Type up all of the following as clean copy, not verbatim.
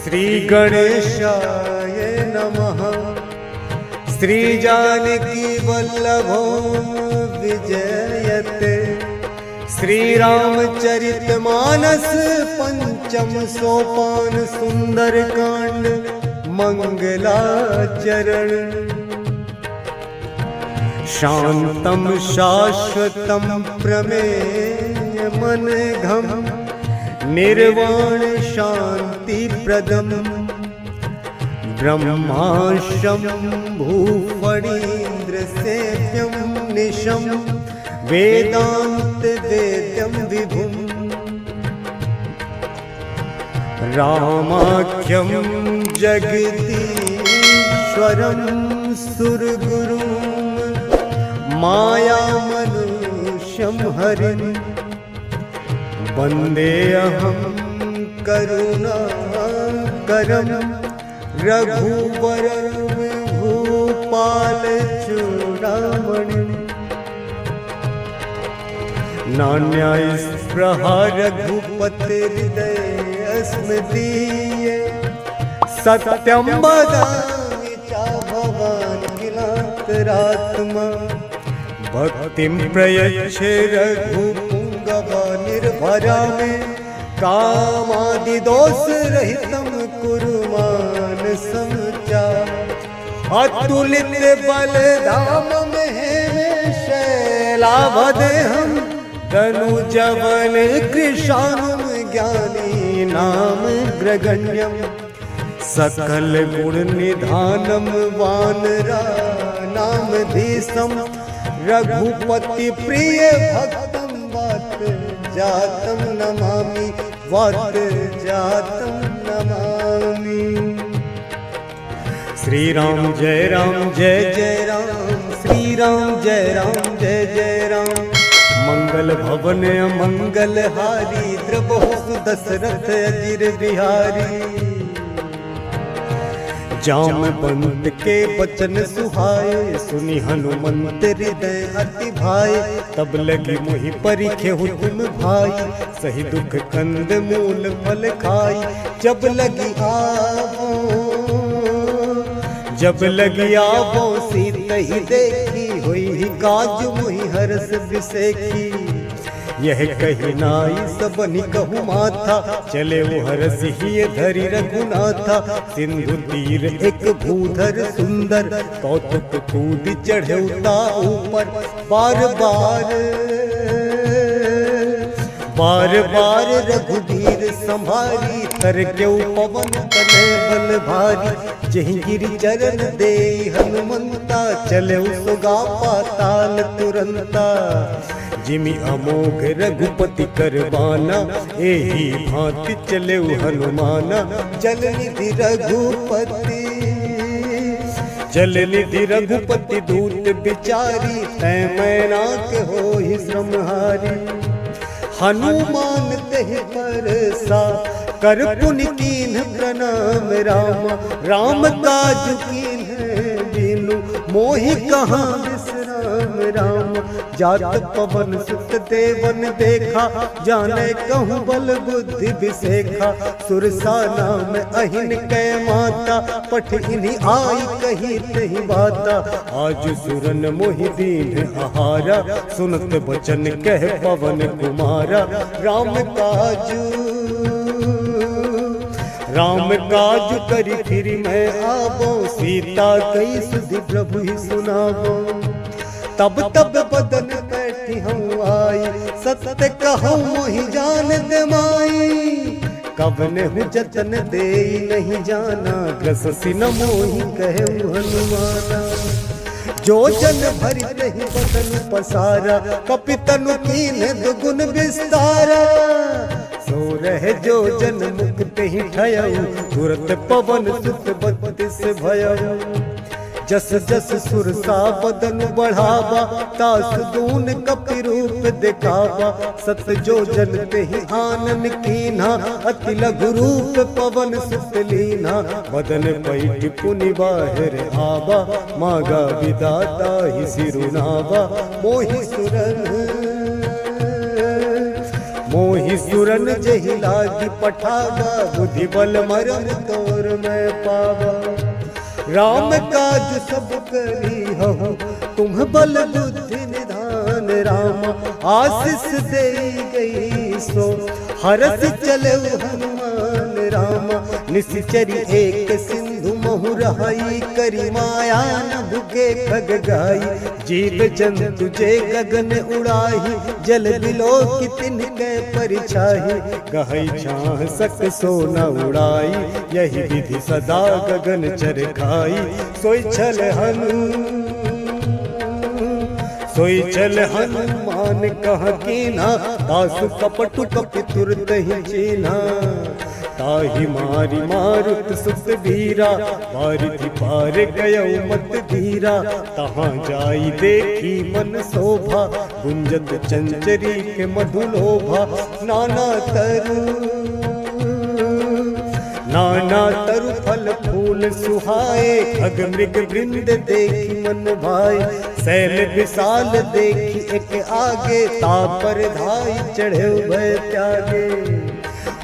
श्री गणेशाय नमः। श्री जानकी वल्लभो विजयते। श्री रामचरितमानस पंचम सोपान सुंदर कांड मंगलाचरण। शांतम शाश्वतम प्रमेय मनघम निर्वाण शांति प्रदम ब्रह्माशं भूफणीन्द्र सेव्यं निशं वेदांत वेद्यं विभुम् रामाख्यं जगदीश्वरं सुरगुरुं मायामनुष्यं हरिं वन्देऽहं करुणाकरं रघुवरं भूपालचूडामणिं। नान्यास्पृहा रघुपतिर्हृदयस्मदीये सत्यं वदामि च भवान् किलान्तरात्मा। भक्तिं प्रयच्छ रघुपुङ्गव निर्भरा मे कामादिदोषरहितं कुरु मानसं च। अतुलित बलधामं शैलावदेहं तनुजवन कृशानं ज्ञानी नाम ग्रगण्यं। सकल गुण निधानं वानराणां धीशं रघुपति प्रिय भक्तं वात जातं नमामि वात जातं नमामि। श्री राम जय जय राम। श्री राम जय जय राम। मंगल भवन मंगल हारी द्रबहुस दशरथ अजिर बिहारी। जामवंत के वचन सुहाए सुनि हनुमंत हृदय अति भाए। तब लगी मोहि परिखे तुम भाई सही दुख कंद मूल फल खाई। जब लगी आवो सीतहि देखी हुई ही काज मुहि हरस बिसेखी। यह कही नाई सबनि कहु माथा चले वो हरस ही धरि रघुनाथा। सिंधु तीर एक भूधर सुंदर कौतुक कूद चढ़े उता ऊपर। बार बार रघुवीर संभारी तर के पवन तनय बल भारी। जहि गिरि चरण दे हनुमंता चले सुगा पाताल तुरंता। जिमि अमोघ रघुपति करवाना एही भांति चले हनुमाना। जल निधि रघुपति दूत बिचारी तै मैना के होहि श्रमहारी। हनुमान तेहि परसा कर पुनि कीन्ह प्रणाम रामा। राम काज कीन्ह बिनु मोहि कहाँ विश्राम राम। जात पवन सुत देवन देखा जाने कहूँ बल बुद्धि विसेखा। सुरसा नाम अहिन कै माता पठ इन्हीं आई कही तही बाता। आज सुरन मोहि दीन आहारा सुनत बचन कह पवन कुमारा। राम काज करी फिर मैं आवो सीता कई सुधि प्रभु ही सुनावो। तब बदन बैठी हूँ आई सत्य कहूँ मोहि जान दे माई। कवन हूँ जतन दे नहीं जाना ग्रससी न मोहि कहे हनुमाना। जो जन भरि रही बदन पसारा कपितनु कीन्ह दुगुन विस्तारा। सो रहे जो जन मुक्त ही ठयऊ तुरत पवन सुत बत्तीस भयऊ। जस जस सुरसा बदन बढ़ावा तास दून कपि रूप दिखावा। सत जो जन तेहि आनन कीन्हा अति लघु रूप पवन सुत लीन्हा। बदन पैठ पुनि बाहिर आवा मागा विदाता ही सिरुनावा। मोहि मोहि सुरन जहि लागी पठावा, बुद्धि बल मरम तोर मैं पावा। राम काज सब करी हूँ, तुम बल बुद्धि निधान। राम आशीष दे गई सो, हरस चले हनुमान। राम निश्चरी एक सिंधु महु रहाई, करी माया न भुगे खग गाई। जीव जंतु जे गगन उड़ाही, जल बिलो की तिनके परिछाही। गहई छाह सक सो न उड़ाई, यही विधि सदा गगन चर खाई। सोई चल हनुमान कह कीना, दासु कपटु कपि तुरत ही चीना। ताहि मारी मारुत सुत धीरा, बारिधि पार गयौ मत धीरा। तहाँ जाई देखी मन शोभा, गुंजत चंचरी के मधुलोभा। नाना तरु फल फूल सुहाए, खग मृग वृंद देखी मन भाए। शैल विशाल देखी एक आगे, तापर धाई चढ़े भय त्यागे।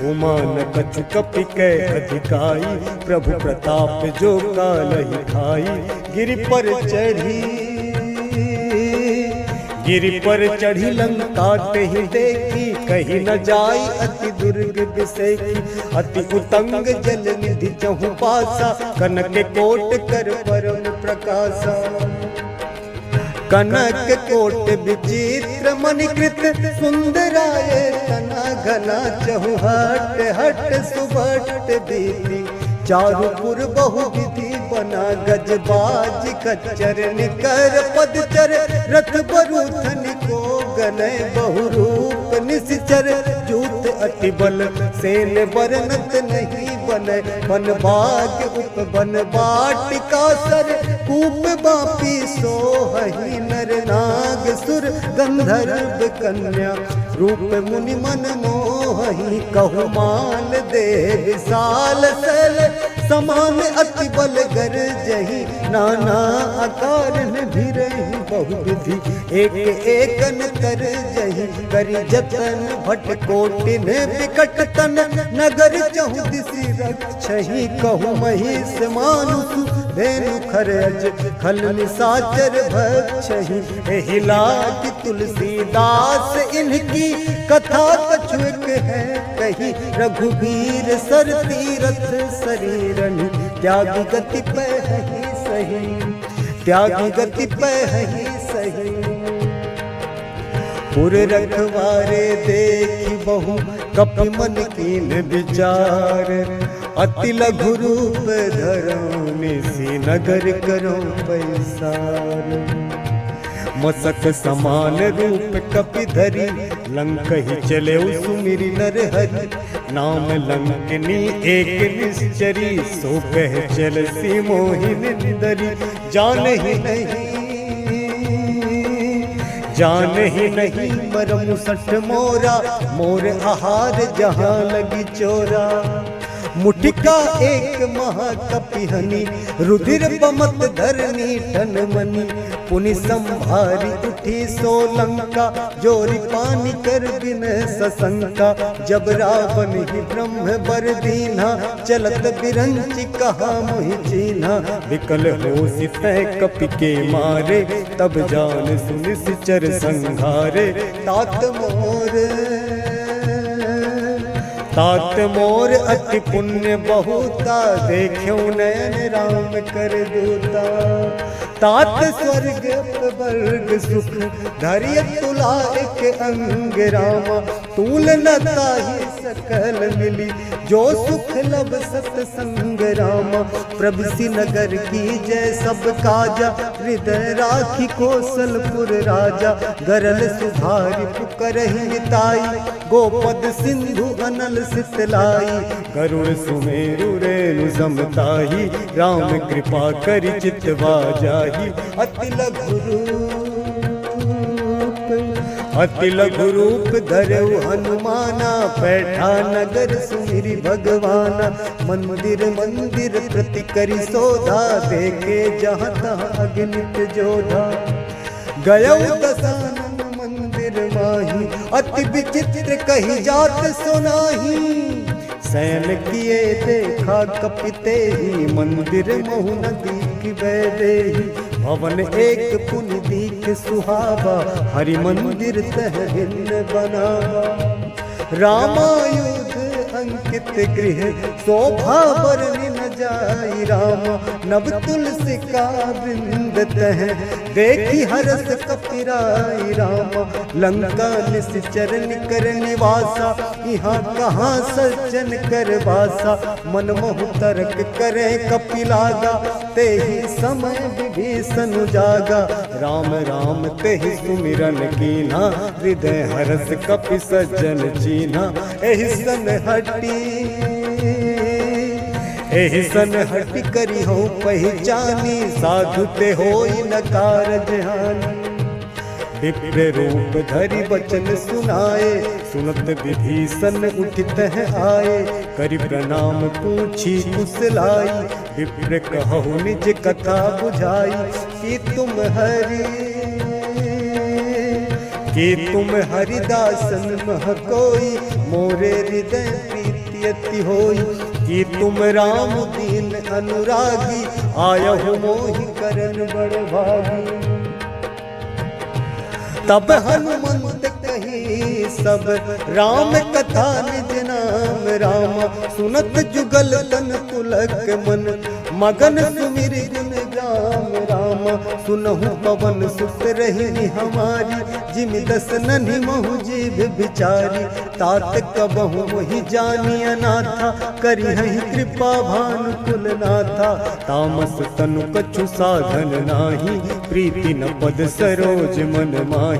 उमान कछु कपि कै अधिकाई, प्रभु प्रताप जो कालहि खाई। गिरि पर चढ़ी लंका तेहि देखी, कहीं न जाई अति दुर्ग बिसेखी। अति उतंग जल निधि चहु पासा, कनक कोट कर परम प्रकाशा। कनक कोट विचित्र मणिकृत, सुंदराय तना घना। चहु हट हट सुबट बीती, चारुपुर बहु विधि बना। गजबाज खच्चर निकर पदचर, रथ बरूथन को गनय। बहुरूप निश्चर जूथ अति बल, सेन बरनत नहीं बनय। बन बाग उप बन बाटिका सर, कूप बापी सोहहि नर नाग। सुर गंधर्व कन्या, रूप मुनि मन मोहहि। कहु माल दे विशाल सल, समान अति बल गर जही। नाना आकार भी रही, बहुविधि एक एकन कर जही। करी जतन भट कोटिन विकट तन, नगर चहु दिशि रक्षहि। कहु महिष मानुष धेनु खरज, खल निसाचर भक्षहि। एहि लागी तुलसीदास इनकी, कथा कछुक है कही। रघुवीर सर तीरथ शरीरनि, त्यागी गति पहि सही। त्यागी गति पहि सही। पुर रखवारे देखी बहु, कपि मन कीन विचार। अति लघु रूप धरऊ, निसी नगर करो पैसार। मसक समान रूप कपि धरी, लंक ही चले सुमिरि नर हरि। नाम लंकनी एक निश्चरी, सो कह चल सी मोहिनी निदरी। जान ही नहीं मरमु सठ मोरा, मोर आहार जहाँ लगी चोरा। मुठिका एक महाकपिहनी, रुधिर बमत धरनी ठन मनी। पुनि संभारी उठी सोलंका, जोरी पानी कर बिन सशंका। जब रावण ही ब्रह्म बर दीन्हा, चलत बिरंचि कहा मोहि चीन्हा। विकल हो सितह कपि के मारे, तब जान सुनिश्चर संघारे। तात मोर अति पुण्य बहुता, देखो नयन राम कर दूता। तात स्वर्ग वर्ग सुख, धैर्य तुला एक अंग रामा। तूल न ताहि सकल मिली, जो सुख लब सतसंग रामा। प्रभु नगर की जय सब काजा, हृदय राखी कौशलपुर राजा। गरल सुधारि पुकरहि मिताई, गोपद सिंधु अनल सितलाई। गरुड़ सुमेरु रेणु समताही, राम कृपा करि चितवा जाही। अति लघु रूप धरऊ हनुमाना, बैठा नगर सुमिरि भगवाना। मंदिर मंदिर प्रति करि शोधा, देखे जहाँ तहाँ अगणित जोधा। गयौ दशानन मंदिर माही, अति विचित्र कही जात सुनाही। शयन किए देखा कपिते ही, मंदिर महु नदी की बैदेही। भवन एक पुनि दीख सुहावा, हरि मंदिर तह भिन्न बनावा। रामायुध अंकित गृह, शोभा बरनि न जाई रामा। नव तुलसी का वृंद तह, देखी हरस कपिराई रामा। लंका निश्चर निकर निवासा, यहाँ कहाँ सज्जन कर वासा। मन मोह तर्क करे कपिलागा, ते ही समय विभीषण जागा। राम राम ते ही सुमिरन कीना, हृदय हरस कपि सज्जन चीना। एहि सन हटि करी हो पहचानी, साधु ते होई न कारज हानि। विप्र रूप धरि वचन सुनाए, सुनत विभीषण उठित आए। करि प्रणाम पूछी कुशलाई, विप्र कहु निज कथा बुझाई। कि तुम हरिदासन मह कोई, मोरे हृदय प्रीति अति होई। कि तुम राम दीन अनुरागी, आयहु मोहि करन बड़ भागी। तब हनुमंत कही सब, राम कथा निज नाम रामा। सुनत जुगल तन पुलक मन, मगन सुमिर गुण गाम रामा। सुनहु पवन सुत रही हमारी, जिम दस नन्हि महु जीव बिचारी। तात कबहु मोहि जानी अनाथा, करिहहि कृपा भानुकुल नाथा। तामस तनु कछु साधन नाही, प्रीति न पद सरोज मन माही।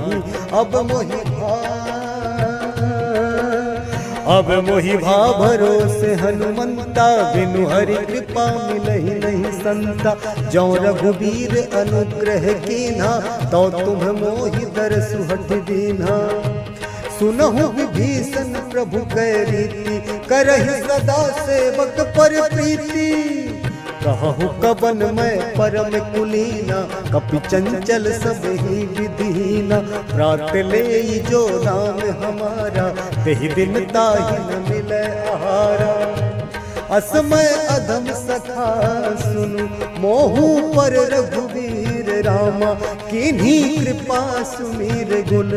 अब मोहि भा भरोसे हनुमंता, बिनु हरि कृपा मिलहि नहीं संता। जौ रघुबीर अनुग्रह कीन्हा, तो तुम मोहि दरसु हठ दीन्हा। सुनहु विभीषण प्रभु कै रीति, करहि सदा सेवक पर प्रीति। कहु कवन मैं परम कुलीना, कपि चंचल सब ही विधीना। प्रात ले जो राम हमारा, तेहि दिन ताहि न मिलै आहारा। असमय अधम सखा सुनु, मोहु पर रघुवीर रामा। किन्हीं कृपा सुमीर गुण,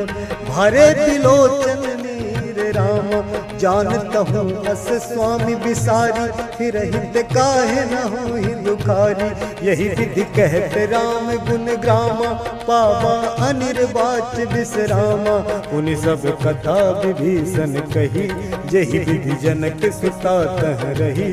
भरे त्रिलोचन नीर रामा। जानतहु अस स्वामी बिसारी, फिर हित काहे न होहि दुखारी। यही विधि कहते राम गुण ग्रामा, पावा अनिर्वाच विश्रामा। पुनि सब कथा विभीषण कही, जेहि विधि जनक सुता तह रही।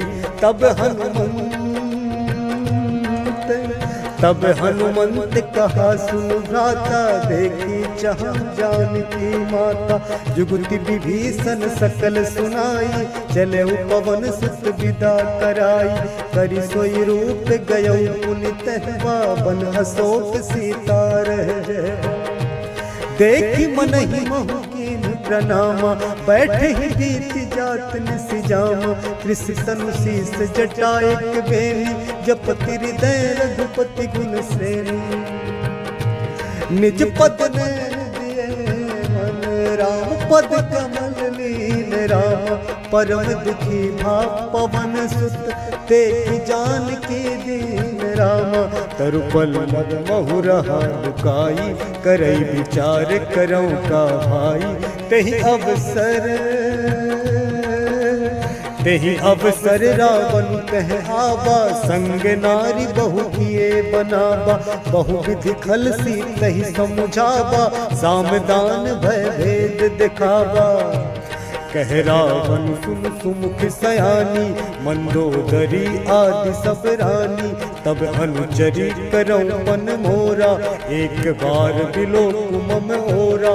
तब हनुमंत कहा सुनु भ्राता, देखी चाह जानकी माता। जुगति विभीषण सकल सुनाई, चले पवन सुत विदा कराई। करि सोई रूप गयो पुनि तहवा, बन अशोक सीता रह। देखी मनहि महु कीन प्रणामा, बैठे ही बीति जात निसिजामा। कृषि तनु शीस जटा एक बेनी, जपति हृदय रघुपति गुण श्रेणी। निज पद नैन दिए मन, राम पद कमल लीन रामा। परम दुखी भा पवन सुत, देखि जानकी दीन रामा। तरुपल मद महु रहा लुकाई, करई विचार करौ का भाई। तेहि अवसर रावण कह आवा, संग नारी बहु किए बनावा। बहु विधि खल सी तहि समुझावा, सामदान भय भेद दिखावा। कह रावण सुन सुमुख सयानी, मंदोदरी आदि सब रानी। तब अनुचरी करौ मन मोरा, एक बार बिलो मम ओरा।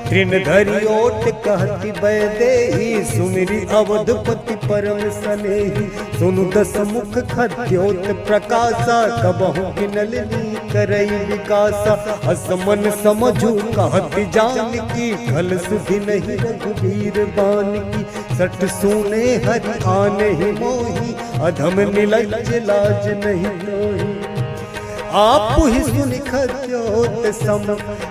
तृण धरि ओट कहति बैदेही, सुमिरि अवधपति परम सनेही। सुनु दस मुख खद्योत प्रकाशा, कबहु बिनल नी करई विकासा। असमन समझू कहति जानकी, खल सुधि नहीं रघुबीर बानकी। सठ सुने हरि आने ही मोही, अधम निलज्ज लाज नहीं लोही। आप ही सुनि खद्योत सम,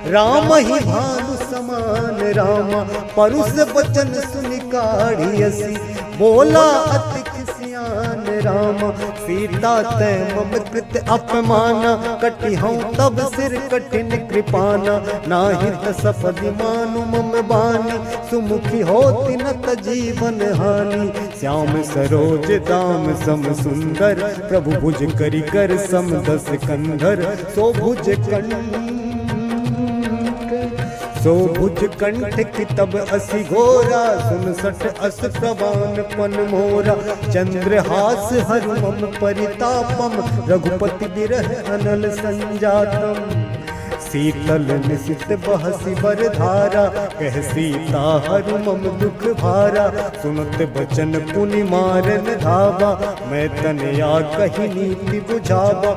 राम ही भानु समान रामा। परुष बचन सुनि काढ़ियसी, बोला अति खिसियान रामा। सीता ते मम कृत अपमाना, कटि हूँ तब सिर कठिन कृपाना। नाहित सपदि मानु मम बानी, सुमुखी होति न त जीवन हानि। श्याम सरोज दाम सम सुंदर, प्रभु भुज करि कर सम दस कंधर। सो भुज कंठ की तब असि घोरा, 67 अस प्रवान पन मोरा। चंद्रहास हरु मम परितापम, रघुपति बिरह अनल संजातम। शीतल निशित बहसी बर धारा, कह सीता हरु मम दुख भारा। सुनत बचन पुनि मारन धावा, मैं तनया कही नीति बुझावा।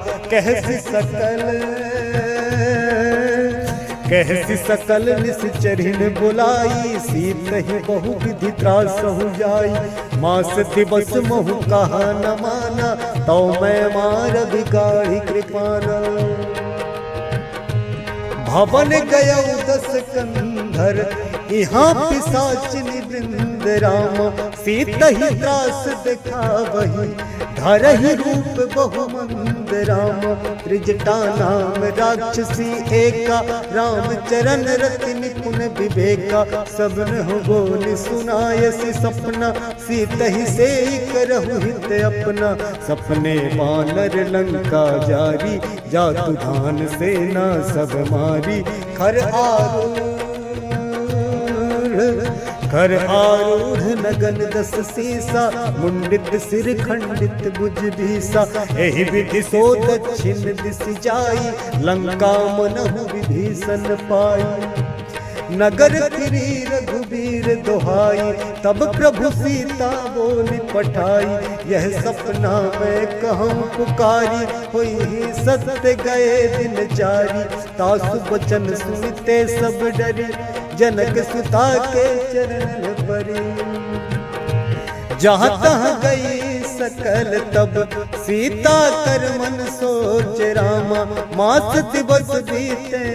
कहसी सकल निश्चरिन बुलाई, सीत ही बहु विधि त्रासहु जाई। मास दिवस महु कहा न माना, तो मैं मार बिगाड़ी कृपाना। भवन गया 10 कंधर, यहाँ पिशाचिनी वृंद रामा। सीत ही त्रास देखा वही, धरहि रूप बहुमंद रामा। त्रिजटा नाम राक्षसी एका, राम चरण रति निपुण विवेका। सबन हो बोल सुनायसी सपना, सीत ही से करहु हित अपना। सपने वानर लंका जारी, जातु धान सेना सब मारी। घर आरूढ़ नगन 10 सीसा, मुंडित सिर खंडित भुज भीसा। एहि विधि सो दक्षिण दिस जाई, लंका मनहु विभीषण पाई। नगर फिरी रघुबीर दोहाई, तब प्रभु सीता बोली पठाई। यह सपना मैं कहूँ पुकारी, हुई सत्य गए दिन जारी। तासु वचन सुनते सब डरी, जनक सुता के चरण परी। जहाँ तहाँ गई सकल तब, सीता कर मन सोच रामा। मास दिवस बीते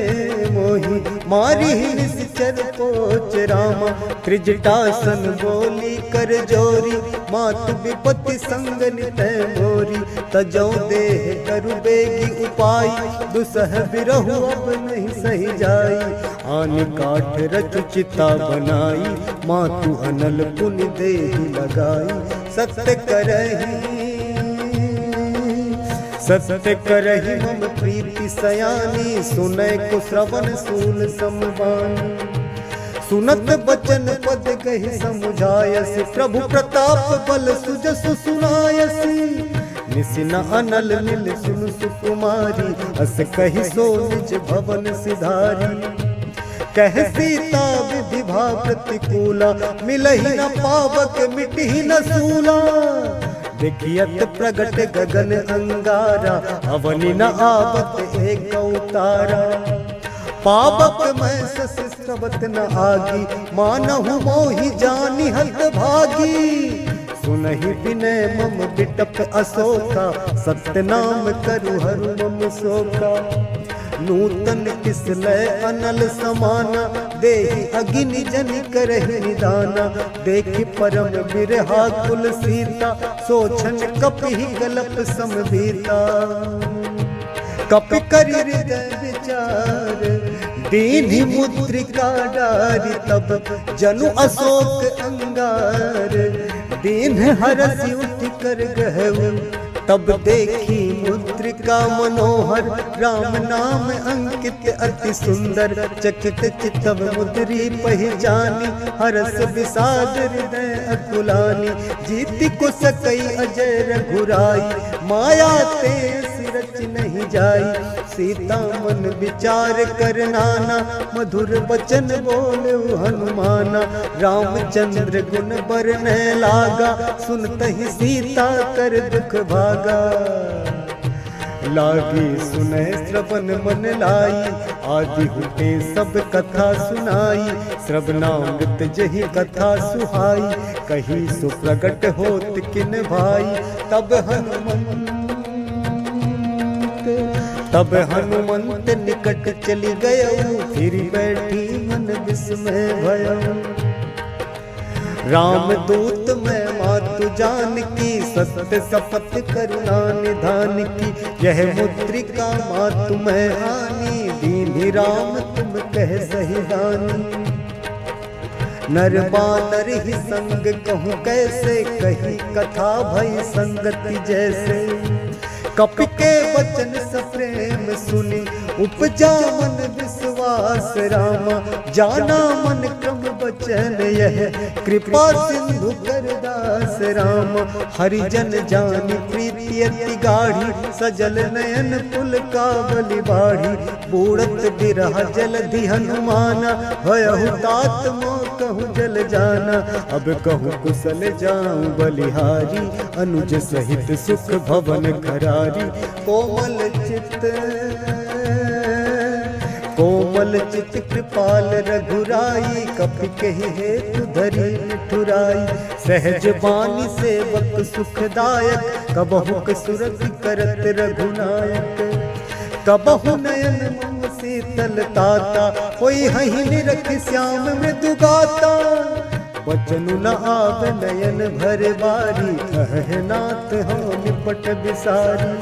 मोही, मारी निश्चर पोच रामा। त्रिजटासन बोली कर जोरी, मातु विपत्ति संग नितय मोरी। तजौ देह करु बेगी उपाय, दुसह बिरहु अब नहीं सही जाई। आनि काठ रच चिता बनाई, मातु अनल पुनि देहि लगाई। सत्य करहि मम प्रीति सयानी, सुनय को श्रवण सूल समवानी। सुनत बचन पद कहि समुझायसि, प्रभु प्रताप बल सुजसु सुनायसि। निसिन अनल नील सुन सुकुमारी, अस कहि सो निज भवन सिधारी। कह सीता विधिभा प्रतिकूला, मिलहि न पावक मिटहि न सूला। देखियत प्रगट गगन अंगारा, अवनि न आवत एक उतारा। पावक मैं ससिस्रवत न आगी, मानहु मोहि जानि हत भागी। सुनहि विनय मम बिटप अशोका, सत्य नाम करु हरु मम शोका। नूतन किसलय अनल समाना, देहि अगिनि जनि करहि निदाना। देखि परम बिरहा कुल सीता, सोचन कपिहि गलप समभीता। कपि करि हृदय विचार, दीन्हि मुद्रिका डारि। तब जनु अशोक अंगार, दीन हरसि उठि कर गहु। तब देखी मुद्रिका मनोहर, राम नाम अंकित अति सुंदर। चकित चितव मुद्री पहिचानी, हरस विषाद हृदय अकुलानी। जीति को सकई अजय रघुराई, माया ते सिरच नहीं जाई। सीता मन विचार कर नाना, मधुर वचन बोले हनुमाना। रामचंद्र गुण बरने लागा, सुनत ही सीता कर दुख भागा। लागी सुने श्रवण मन लाई, आदि हुते सब कथा सुनाई। श्रवणामृत जही कथा सुहाई, कही सुप्रगट होत किन भाई। तब हनुमंत तब हनुमंत निकट चली गयऊ, फिर बैठी मन विस्मय भयऊ। राम दूत मैं मातु जान की, सत्य शपथ करुणा निधान की। यह मुद्रिका मातु मैं हानि, दीन्ही राम तुम कह सही दानी। नर बानर ही संग कहूँ कैसे, कही कथा भई संगति जैसे। कपि के वचन सप्रेम सुनी, उपजा मन विश्वास रामा। जाना मन क्रम बचन यह, कृपा सिंधु करदास रामा। हरिजन जानी प्रीति अति गाढ़ी, सजल नयन पुल कावली बाढ़ी। बूढ़त बिरह जलधि हनुमाना, भयहु तात मोह कहूँ जल जाना। अब कहूँ कुशल जाऊं बलिहारी, अनुज सहित सुख भवन खरारी। कोमल चित कृपाल रघुराई, कपि कहि हेतु धरी ठुराई। सहज बानी सेवक सुखदायक, कबहु कसुरति करत रघुनायक। कबहु नयन मम शीतल ताता, कोई हहि निरख श्याम मृदु गाता। बचनु न आव नयन भर बारी, कहे नाथ हो निपट बिसारी।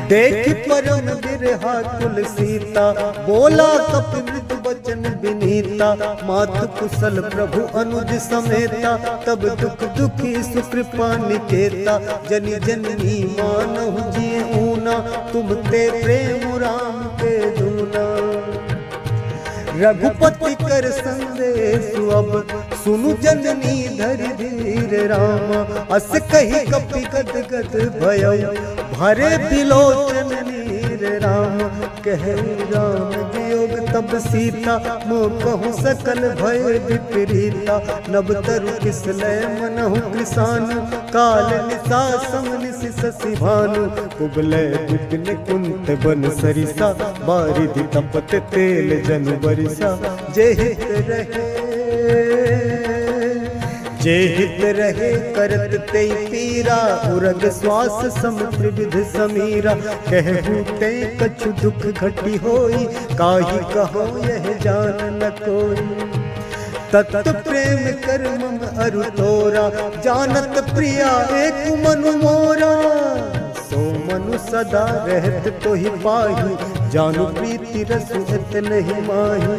देख परम बिरहा कुल सीता, बोला कपि मृदु बचन विनीता। मातु कुशल प्रभु अनुज समेता, तब दुख दुखी सुकृपा निकेता। जनि जननी मानहु जिय ऊना, तुम ते प्रेम राम के दूना। रघुपति कर संदेश अब, सुनु जननी धरि धीर रामा। अस कही कपि गद गद भयऊ, भरे बिलोचन नीर राम। कहे राम वियोग तब सीता, मोह कहूँ सकल भय विपरीता। नभ तरु किसलय मनहु कृसानु, काल निसा समनिसि शशि भानु। कुबलय विपिन कुंत बन सरिसा, बारिधि तपत तेल जनु बरिसा। जे हित रहे करत ते पीरा, उरग श्वास समुद्र विध समीरा। कहूँ ते कछु दुख घटी होई, काहि कहो यह जान न कोई। तत् प्रेम कर मम अरु तोरा, जानत प्रिया एक मनु मोरा। सो मनु सदा रहत तो ही पाही, जानु प्रीति रसु इत नहीं माही।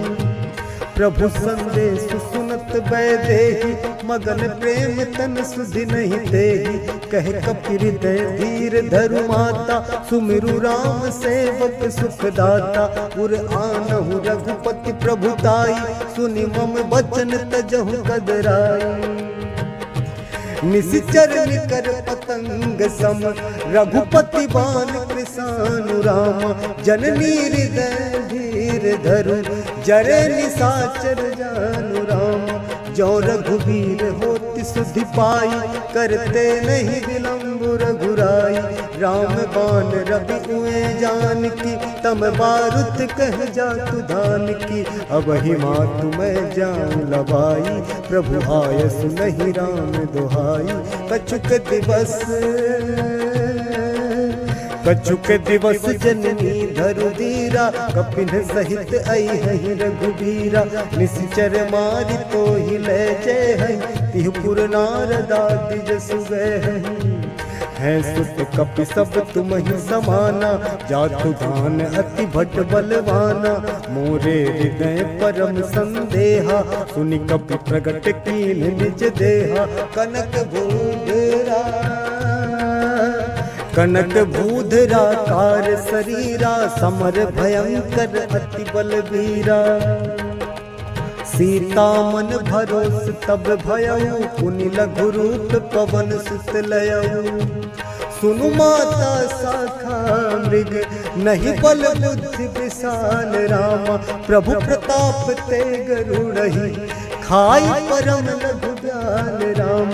प्रभु संदेश सुनत बैदेही, मगन प्रेम तन सुधि नहीं देही। कह कपि हृदय धीर धरु माता, सुमिरु राम सेवक सुखदाता। उर आनहु रघुपति प्रभुताई, सुनि मम बचन तजहु कदराई। निशिचर निकर पतंग सम, रघुपति बान कृसानु राम। जननी हृदय धीर धरु, जरे निशाचर जानु राम। जो रघुवीर होति सुधि पाई, करते नहीं विलंब रघुराई। राम बाण रवि उए जान की, तम बारुत कह जातु धान की। अब ही मातु मैं जाऊं लबाई, प्रभु आयसु नहीं राम दुहाई। कछुक दिवस जननी धरु धीरा, कपिन सहित आई है रघुबीरा। निश्चर मारि तो ही ले जय है, तिहुपुर नारदादि जसु गए है। सुत कपि सब तुम ही समाना, जातु धान अति भट बलवाना। मोरे हृदय परम संदेहा, सुनि कपि प्रगट कीन निज देहा। कनक भूधरा कार शरीरा, समर भयंकर अति बलवीरा। सीता मन भरोस तब भयऊ, पुनि लघु रूप पवन सुत लयऊ। सुनु माता शाखा मृग, नहीं बल बुद्धि विशाल रामा। प्रभु प्रताप ते गरुड़हि, खाई परम लघु ब्याल राम।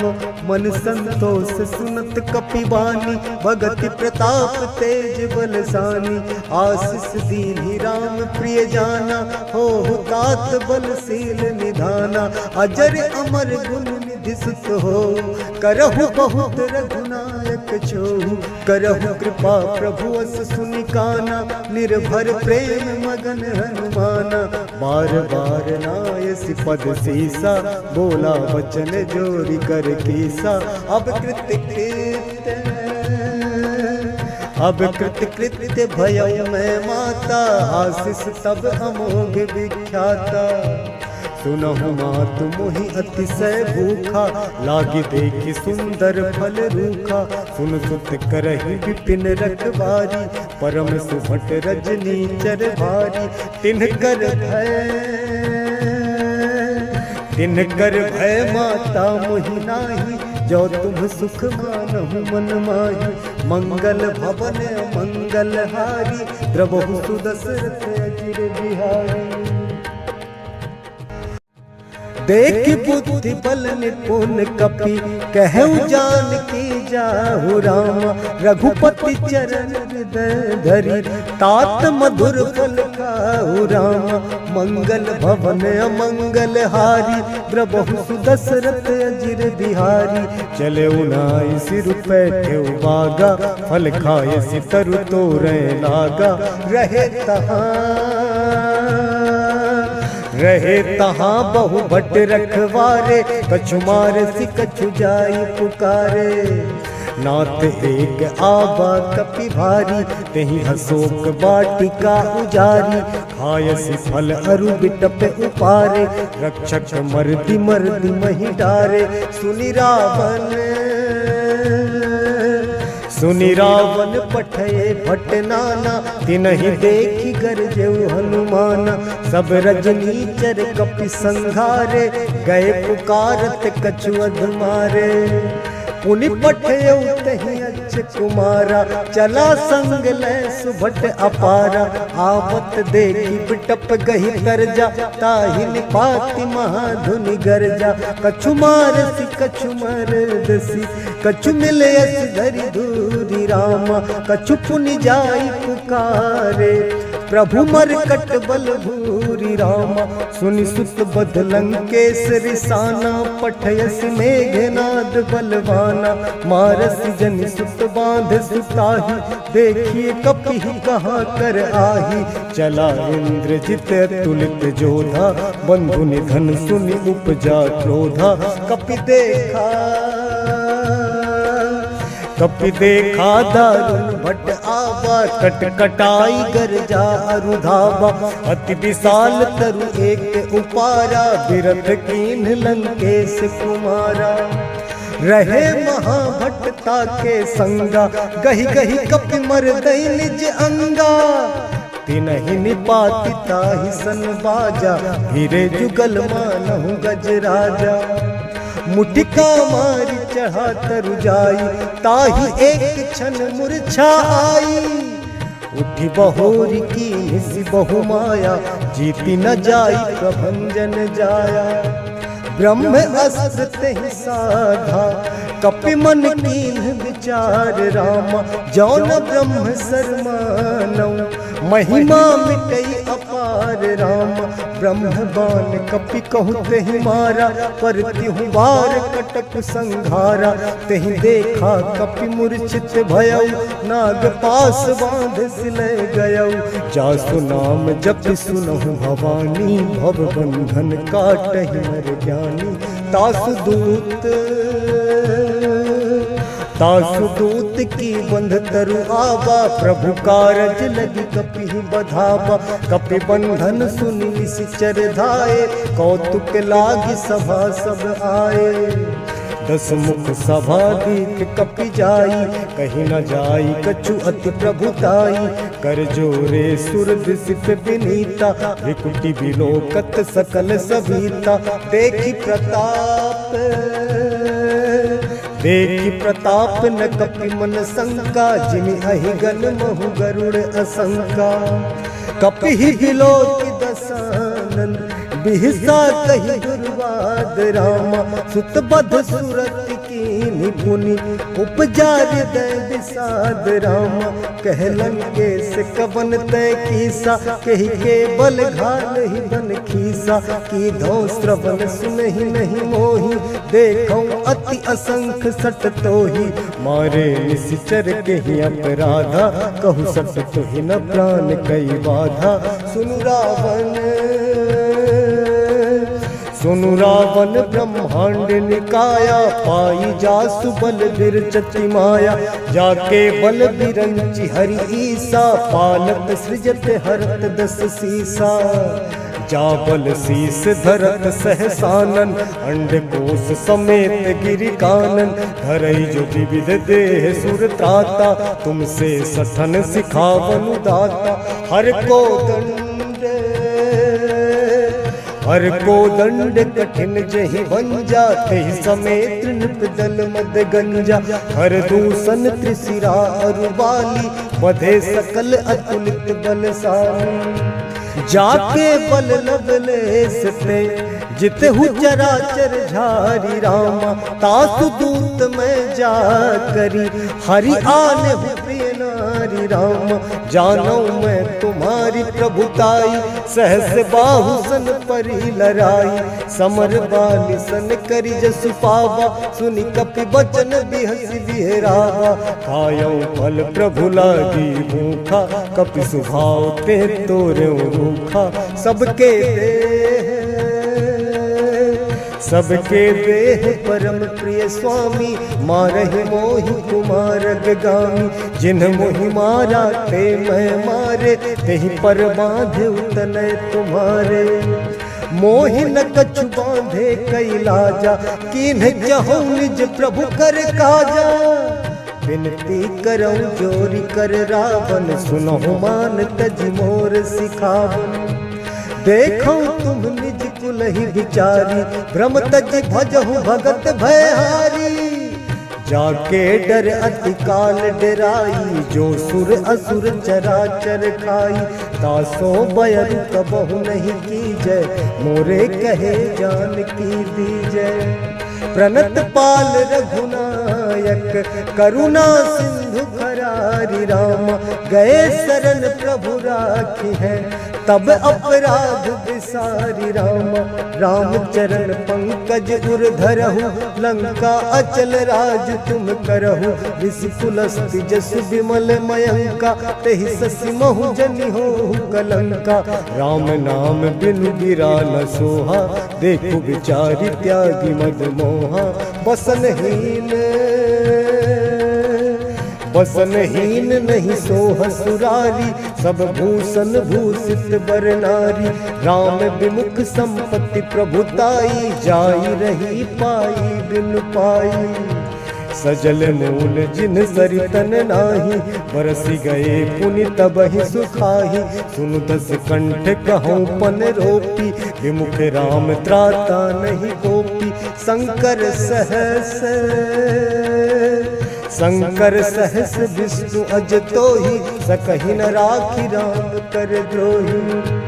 मन संतोष सुनत कपिवानी, भगति प्रताप तेज बलसानी। आशीष दीन्हि राम प्रिय जाना, हो तात बलशील निधाना। अजर अमर गुण बुद्धि सुत हो, करहु बहुत रघुनायक छो, करहु कृपा प्रभु अस सुनि काना, निर्भर प्रेम मगन हनुमाना, बार बार नायसि पद सीसा, बोला वचन जोरी कर कीसा, अब कृत्य भयउ मैं माता, आशीष तब अमोघ विख्याता, सुनहु मातु मोहि अतिशय भूखा, लागी देखि सुंदर फल रूखा, सुन सुत करहि विपिन रखवारी, परम सुभट रजनी चर भारी, तिनकर भय माता मोहि नाही, जो तुम सुख मानहु मन माही, मंगल भवन मंगल हारी, द्रवहु सुदशरथ अजिर बिहारी, देख बुद्धि बल निपुण कपि, कहु जानकी जाहु रामा, रघुपति चरण हृदय धरि, तात मधुर फल खाहु रामा, मंगल भवन अमंगल हारी, द्रवहु सुदशरथ अजिर बिहारी, चले उनाई सिर पैठे बागा, फल खाए सितरु तोरे लागा, रहे तहाँ बहु भट रखवारे, कछु मार सि कछु जाई पुकारे, नाथ एक आबा कपि भारी, तेहि अशोक वाटिका उजारी, खायसि फल अरु बिटप उपारे, रक्षक मर्दि मर्दि महि डारे, सुनि रावण पठये भट नाना, तिनहि देखि गरजेउ हनुमाना, सब रजनीचर कपि संघारे, गए पुकारत कछु अधमारे, पुनि पठयउ तहि अच्छ कुमारा, चला संग लय सुभट अपारा, आवत देखि बिटप गहि तरजा, ताहि निपाति महाधुनि गरजा, कछु मारसि कछु मरदसि, कछु मिलयसि धरि धूरि रामा, कछु पुनि जाई पुकारे, प्रभु मरकट बल भूरि रामा, सुनि सुत बध लंकेश रिसाना, पठयसि मेघनाद बलवाना, मारसि जनि सुत बांध सुताही, देखिए कपि कहाँ कर आही, चला इंद्रजित तुलित जोधा, बंधु निधन सुनि उपजा क्रोधा, कपि देखा दारुण भट आवा, कटकटाई गरजा अरुधावा, अति विशाल तरु एक उपारा, बिरथ कीन्ह लंकेश कुमारा, रहे महाभट्टा के संगा, गहि गहि कपि मरदई निज अंगा, तिनहि निपाति ताहि सन बाजा, हीरे जुगल मानहु गजराजा, मुटिका मारी चढ़ा तरु जाई, ताहि एक क्षण मूर्छा आई, उठी बहोरी की निसि बहु माया, जीती न जाई प्रभंजन जाया, ब्रह्म अस्त्र तेहि साधा, कपि मन कीन्ह विचार रामा, जौन ब्रह्म सरमानौ, महिमा मिटई अपार रामा, ब्रह्म बाण कपि कहु तेहि मारा, पर तिहु वार कटक संघारा, तेहि देखा कपि मूर्छित भयउ, नाग पास बांध सिलय गयउ, जासु नाम जपि सुनहु भवानी, भव बंधन काटहि नर ज्ञानी, तासु दूत की बंध तरु आवा, प्रभु कारज लगी कपि बधावा, कपि बंधन सुनि निश्चर धाये, कौतुक लागी सभा सब आए, दस मुख सभा दीख कपि जाई, कहीं न जाई कछु अति प्रभुताई, कर जोरे सुर दिसित विनीता, विकुटी विलोकत सकल सभीता, देखि प्रताप न कपि मन शंका, जिमि अहिगन महु गरुड़ असंका, कपि ही बिलोकि दसानन, बिहसा कहि दुर्वाद निषाद रामा सुत बध सुरत की निपुनि उपजा हृदय विषाद रामा कहलन के से कवन तय कीसा कही के बल घाल ही बन खीसा की धो श्रवण सुनहि नहीं मोही देखो अति असंख्य सट तो ही मारे निश्चर के ही अपराधा कहु सट तो ही न प्राण कई बाधा सुनु रावण ब्रह्मांड निकाया पाई जासु बल विरचति माया जाके बल बिरंचि हरि ईसा पालत सृजत हरत दस सीसा जाबल शीस धरत सहसानन अंडकोश समेत गिरि कानन धरई जो विविध देह सुर त्राता तुमसे सठन सिखावन दाता हर को दंड कठिन जहि वंजा ते समेत नृपदल मद गंजा हर दूसन त्रिशिरा अरुबाली बधे सकल अतुलित बलशाली जाके बल लवलेस पे जितहु चराचर झारी रामा तासु दूत में जा करी हरि आने हु प्रिय नारी रामा जानो मैं तुम्हारी प्रभुताई सहस बाहु सन परी लराई समर बाली सन करी जसु पावा सुनि कपि बचन बिहसि बिहरावा खायो फल प्रभु लागी भूखा कपि सुभाव ते तोरे रूखा सबके देह परम प्रिय स्वामी मारहि मोहि कुमार गामी जिन्ह मोहि मारा ते मैं मारे तेहि पर बांधे उतने तुम्हारे मोहि न कछु बांधे कैलाजा किन्ह जहु निज प्रभु कर काजा विनती करऊं जोरी कर रावण सुनहु मान तज मोर सिखावन देखो तुम निज कुल ही विचारी भ्रम तज भजहु भगत भयहारी जाके डर अति काल डराई जो सुर असुर चराचर खाई तासो बयर कबहु नहीं कीजय मोरे कहे जान की दीजय प्रणत पाल रघुनायक करुणा सिंधु खरारी राम गए शरण प्रभु राखी है तब अपराध विसारी राम चरण पंकज उर धरहु लंका अचल राज तुम करहु विपुलस्ति जसु विमल मयंका तेहि ससि महु जनि हो कलंका राम नाम बिनु गिरा न सोहा देखु विचारी त्यागी मद मोहा बसनहीन नहीं सोह सुरारी सब भूषण भूषित बर नारी राम विमुख संपत्ति प्रभुताई जाई रही पाई बिनु पाई सजल मूल जिन सरितन नाही बरसी गए पुनि तबहि सुखाही सुनु दस कंठ कहूँ पन रोपी विमुख राम त्राता नहीं गोपी शंकर सहस विष्णु अज तो ही सकहि न राखी राम कर द्रोही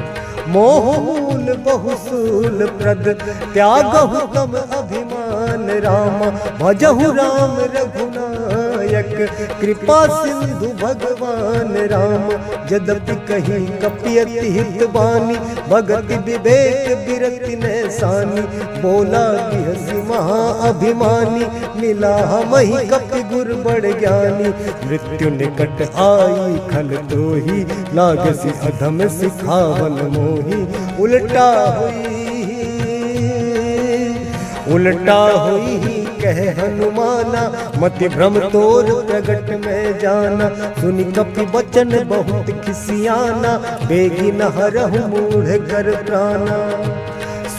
मोह मूल बहुसूल प्रद त्यागहु तम अभिमान राम भजहु राम रघुनायक कृपा सिंधु भगवान राम यद्यपि कही कपियति हित बानी भगति विवेक बिरति नैसानी बोला बिहसी महा अभिमानी मिला हमहि कपि गुर बड़ ज्ञानी मृत्यु निकट आई खल तोही लागसी अधम सिखावन मोही उल्टा हुई कह हनुमाना मति भ्रम तोर प्रगट में जाना सुनि कपि बचन बहुत खिसियाना बेगी न हरहु मूढ़ कर प्राणा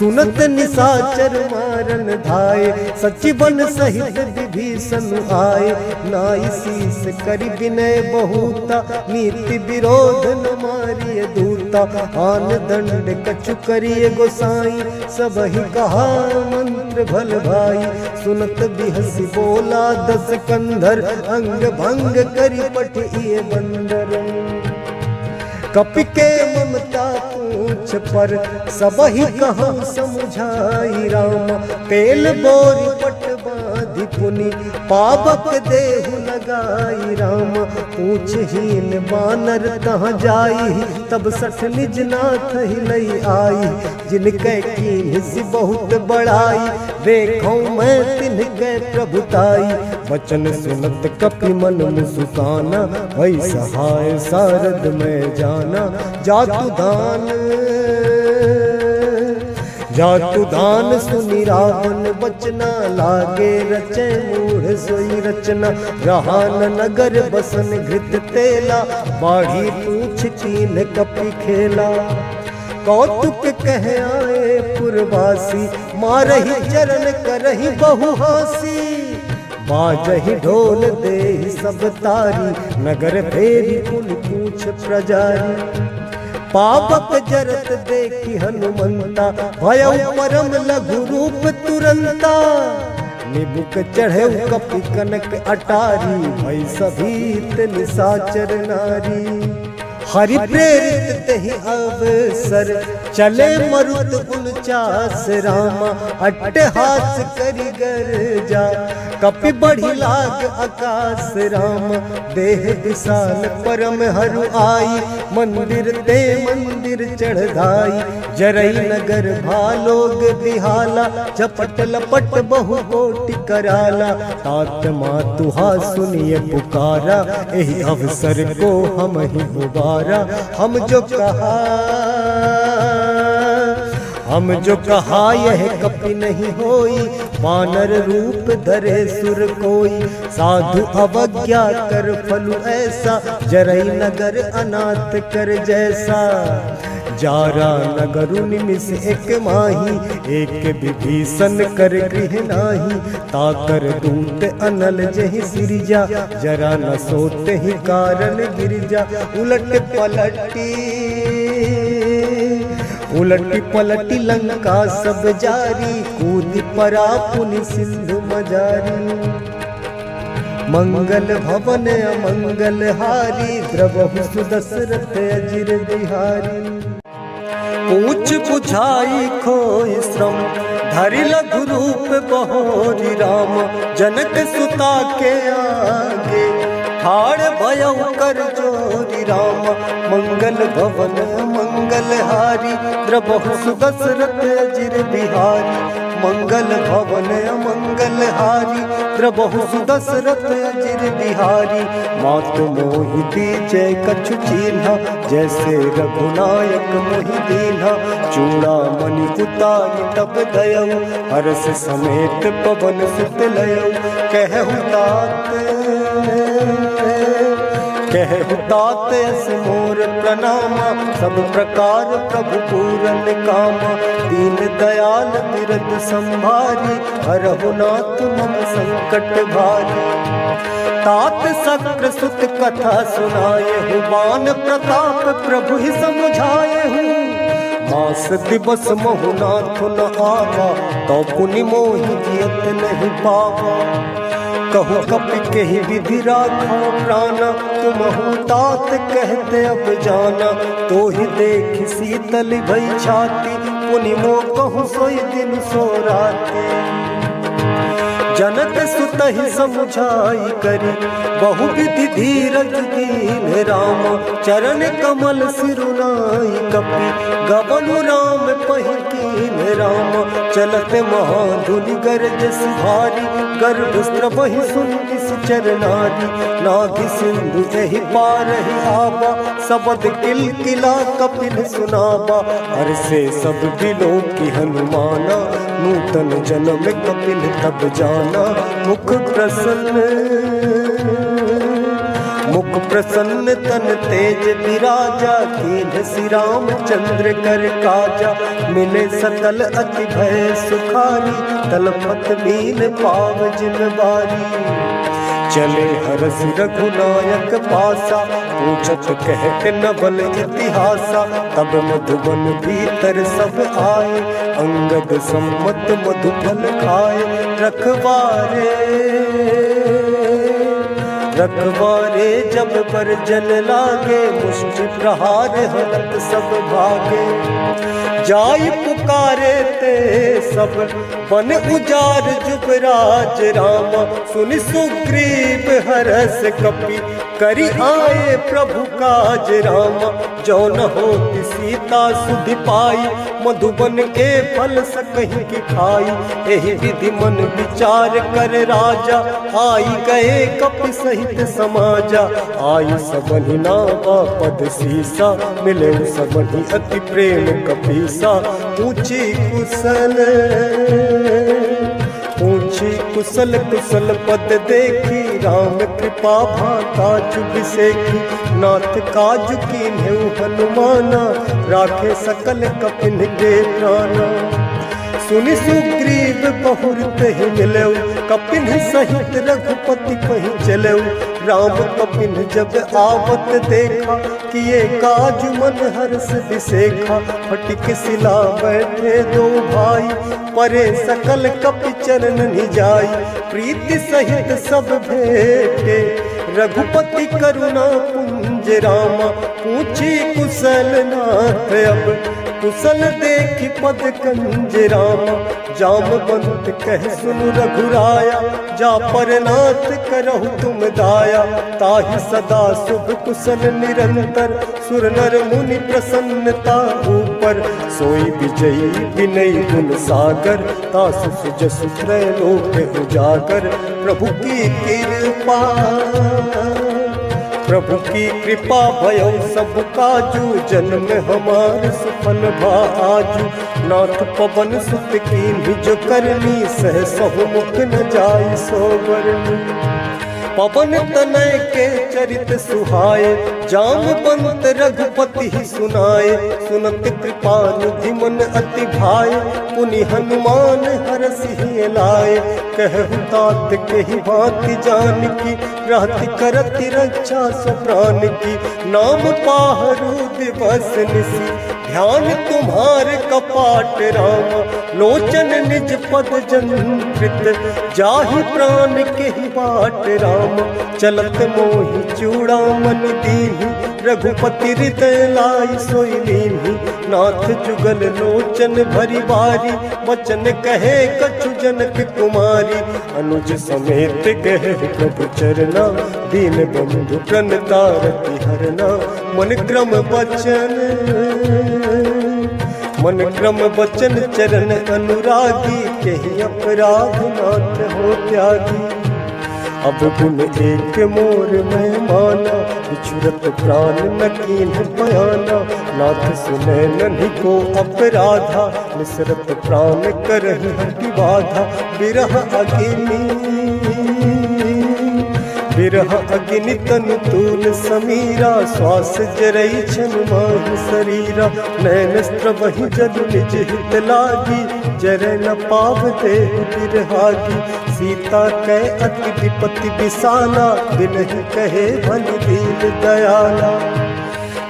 सुनत निशाचर मारन धाय सचिवन सहित विभीषण आए नाई शीस करि विनय बहुता नीति विरोध न मारिय दूता आन दंड कछु करिय गोसाई सबहि कहा मंत्र भल भाई सुनत बिहसी बोला दस कंधर अंग भंग करि पठिए बंदर कपि के ममता पूछ पर सबहि कहूँ समझाई राम। तेल बोरी पट बांधि पुनि पावक देहु लगाई राम। पूछहीन बानर तहाँ जाई तब सठ निज नाथ ही लई आई। जिनके कीन्ह सी बहुत बड़ाई देखो मैं तिनके प्रभुताई। वचन सुनत कपि मन मुसुकाना भई सहाय सारद में जाना। जातु दान सुनि रावण बचना लागे रचे मूढ़ सोई रचना। रहान नगर बसन घृत तेला बाढ़ी पूछ कीन कपि खेला। कौतुक कह आए पुरवासी मारही चरण करही बहु हासी। बाजहि ढोल दे सब तारी नगर फेरी कुल पूछ प्रजारी। पावक जरत देखी हनुमंता भयउ परम लघु रूप तुरंता। निबुक चढ़े कपि कनक अटारी भई सभीत निशाचर नारी। हरि प्रेरित तेहि अवसर चले मरुत उनचास रामा। अट्टहास करि गर्जा कपि बढ़ी लाग आकाश राम। देह विशाल परम हरु आई मंदिर ते मंदिर चढ़ाई। जरई नगर भालोग बिहाला झपट लपट बहु कोटि कराला। तात मातुहा सुनिए पुकारा एहि अवसर को हम ही गुबारा। हम जो कहा यह कपि नहीं होई। वानर रूप धरे सुर कोई। साधु अवज्ञा कर फलु ऐसा जरई नगर अनाथ कर जैसा। जारा नगरु निमिष एक माही एक विभीषण कर गृह नाही। ताकर दूत अनल जहि सिरजा जरा न सोते ही कारण गिरजा। उलटी पलटी लंका सब जारी। कूद परा पुनि सिंधु मजारी। मंगल भवन अमंगल हारी द्रवहु सुदशरथ अजिर बिहारी। पूछ बुझाई खोई श्रम धरि लघु रूप बहोरी राम। जनक सुता के आगे ठाड़ भयउ कर जोरी राम। मंगल भवन मंगल हारी द्रवहु सुदशरथ अजिर बिहारी। मंगल भवन मंगल हारी द्रवहु सुदशरथ अजिर बिहारी। मातु मोहि दीजै कछु चीन्हा जैसे रघुनायक मोहि दीन्हा। चूड़ामणि उतारि तब दयउ हरष समेत पवन सुत लयउ। कहु तात अस मोर प्रणामा। सब प्रकार प्रभु पूरन कामा। दीन दयाल बिरद संभारी हरहु नाथ मम संकट भारी। तात सत्र सुत कथा सुनाए बान प्रताप प्रभु ही समुझाए। मास दिवस महु नाथ न आवा तो पुनि मोहि जियत नहीं पावा। कहु कपि केहि विधि राखो प्राणा। तुमहु तात कहते अब जाना। तो ही देख शीतल भई छाती पुनि मोह कहु सोई दिन सो राती। जनक सुत ही समुझाई करी बहु विधि धीरज दीन राम। चरण कमल सिरुनाई कपि गबनु राम पहि कीन राम। चलत महाधुनि गरज भारी गर्भ स्त्रवहि सुन किस चरनारी। नाभि सिंधु एहि पारहि आबा सबद किलकिला कपिल सुनाबा। हर्षे सब बिलो की हनुमाना नूतन जन्म कपिल तब जाना। मुख प्रसन्न तन तेज विराजा। कीन्ह श्री रामचंद्र कर काजा। मिले सकल अति भय सुखारी तलपत मीन पाव जिन बारी। चले हरस रघुनायक पासा पूछत कहत नवल इतिहासा। तब मधुबन भीतर सब आए अंगद सम्मत मधुफल खाए। रखवारे जब पर जल लागे, मुष्टि प्रहार हलत सब भागे। जाय पुकारे ते सब बन उजार जुबराज रामा, सुन सुग्रीव हरस कपि करि आए प्रभु काज रामा। जो न होती सीता सुधि पाई, मधुबन के फल सकहीं की खाई। एहि विधि मन विचार कर राजा, आई गए कपि सहित समाजा। आई सबहि नावा पद सीसा, मिले सबहि अति प्रेम कपीसा। पूछी कुशल कुशल पद देखी, राम कृपा भाता चुभ सेखी। नाथ काज कीन्हु हनुमाना, राखे सकल कपिन के प्राणा। सुनि सुग्रीव बहुत ही मिलऊ, कपिन सहित रघुपति कहीं चलऊ। राम कपिन जब आवत देखा, किए काज मन हर्ष विसेखा। फटिक सिला बैठे दो भाई, परे सकल कपि चरण निजाई। प्रीति सहित सब भेटे, रघुपति करुणा पुंज रामा। पूछी कुशल नाथ अब, कुशल देखि पद कंज रामा। जामवंत कह सुनु रघुराया, जा पर नाथ करहु तुम दाया। ताहि सदा शुभ कुशल निरंतर, सुर नर मुनि प्रसन्नता ऊपर। सोई विजयी विनय गुण सागर, तासु सुजसु त्रैलोक उजागर। प्रभु की कृपा भयो सब काजू, जन्म हमार सफल भा आजू। नाथ पवन सुत कीन्ही जो करनी, सह सहु मुख न जाय सो बरनी। पवन तनय के चरित सुहाए, जामवंत रघुपति ही सुनाए। सुनत कृपा निधि मन अति भाए, पुनि हनुमान हरषि लाए। कहु तात केहि भांति जानकी, रहति करति रक्षा सो प्राण की। नाम पाहरु दिवस निसी, ध्यान तुम्हारे कपाट रामा। लोचन निज पद जंत्रित, जाहि प्राण केहि बाट रामा। चलत मोहि चूड़ामणि दीन्ही, रघुपति हृदय लाई सोई लीन्ही। नाथ जुगल लोचन भरी बारी, वचन कहे कछु जनक कुमारी। अनुज समेत गए प्रभु चरना, दीन बंधु प्रणतारति हरना। मन क्रम वचन चरण अनुरागी, केहि अपराध नाथ हो त्यागी। अब गुण एक मोर मैं माना, बिछुरत प्राण न कीन्ह बयाना। नाथ सुनै नन्हि को अपराधा, निसरत प्राण करहि हठि बाधा। बिरह अग्नि तनु तूल समीरा, श्वास जरई छन माहि शरीरा। नैन स्त्रवहि जल निज हित लागी, जरै न पाव देह बिरहागी। सीता कै अति विपत्ति विसाना, बिनहि कहे भल दीन दयाला।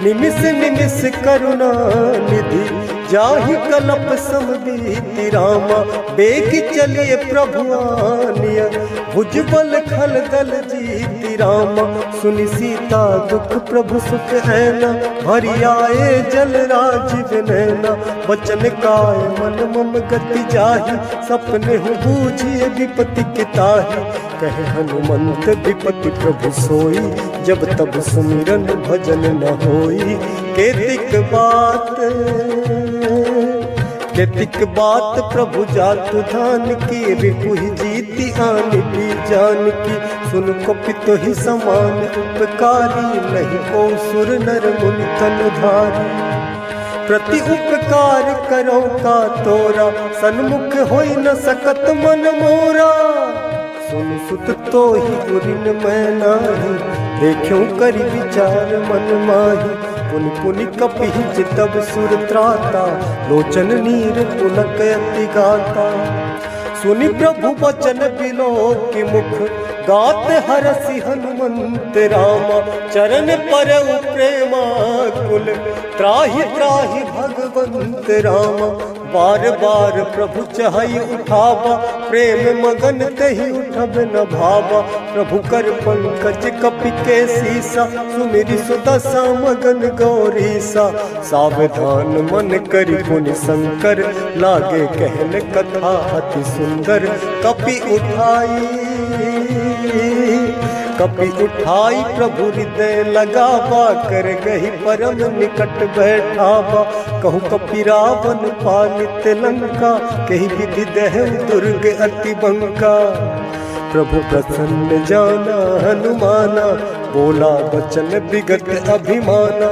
निमिष निमिष करुणा निधि, जाहि कलप सम बीति रामा। बेग चलिए प्रभु आनिया, भुजबल खल दल जीति रामा। सुनि सीता दुख प्रभु सुख ऐना, भरि आए जल राजीव नैना। वचन काय मन मम गति जाहि, सपने हूँ बूझिए विपत्ति के ताहि। कहे हनुमंत विपत्ति प्रभु सोई, जब तब सुमिरन भजन न होई। केतिक बात प्रभु जातु धान की, रिपुहि जीति आनि भी जान की। सुन कपितो ही समान उपकारी, नहीं को सुर नर मुनि तन धारी। प्रति उपकार करो का तोरा, सन्मुख होई न सकत मन मोरा। सुन सुत तो ही उरिन मैं नाही, देखूं करि विचार मन माही। पुनि पुनि कपिहि तब सुर त्राता, लोचन नीर पुलक अति गाता। सुनि प्रभु वचन बिलो कि मुख, गात हरसि हनुमंत रामा, चरण परउ प्रेमा कुल, त्राहि त्राहि भगवंत रामा। बार बार प्रभु चहई उठावा, प्रेम मगन तहि उठब न भावा। प्रभु कर पंकज कपि के सीसा, सुमिरि सुदशा मगन गौरीसा। सावधान मन करि पुनि शंकर, लागे कहन कथा अति सुंदर। कपि उठाई प्रभु हृदय लगावा, कर गही परम निकट बैठावा। कहूँ कपि रावण पालित लंका, कही विधि दहु दुर्ग अति बंका। प्रभु प्रसन्न जाना हनुमाना, बोला वचन विगत अभिमाना।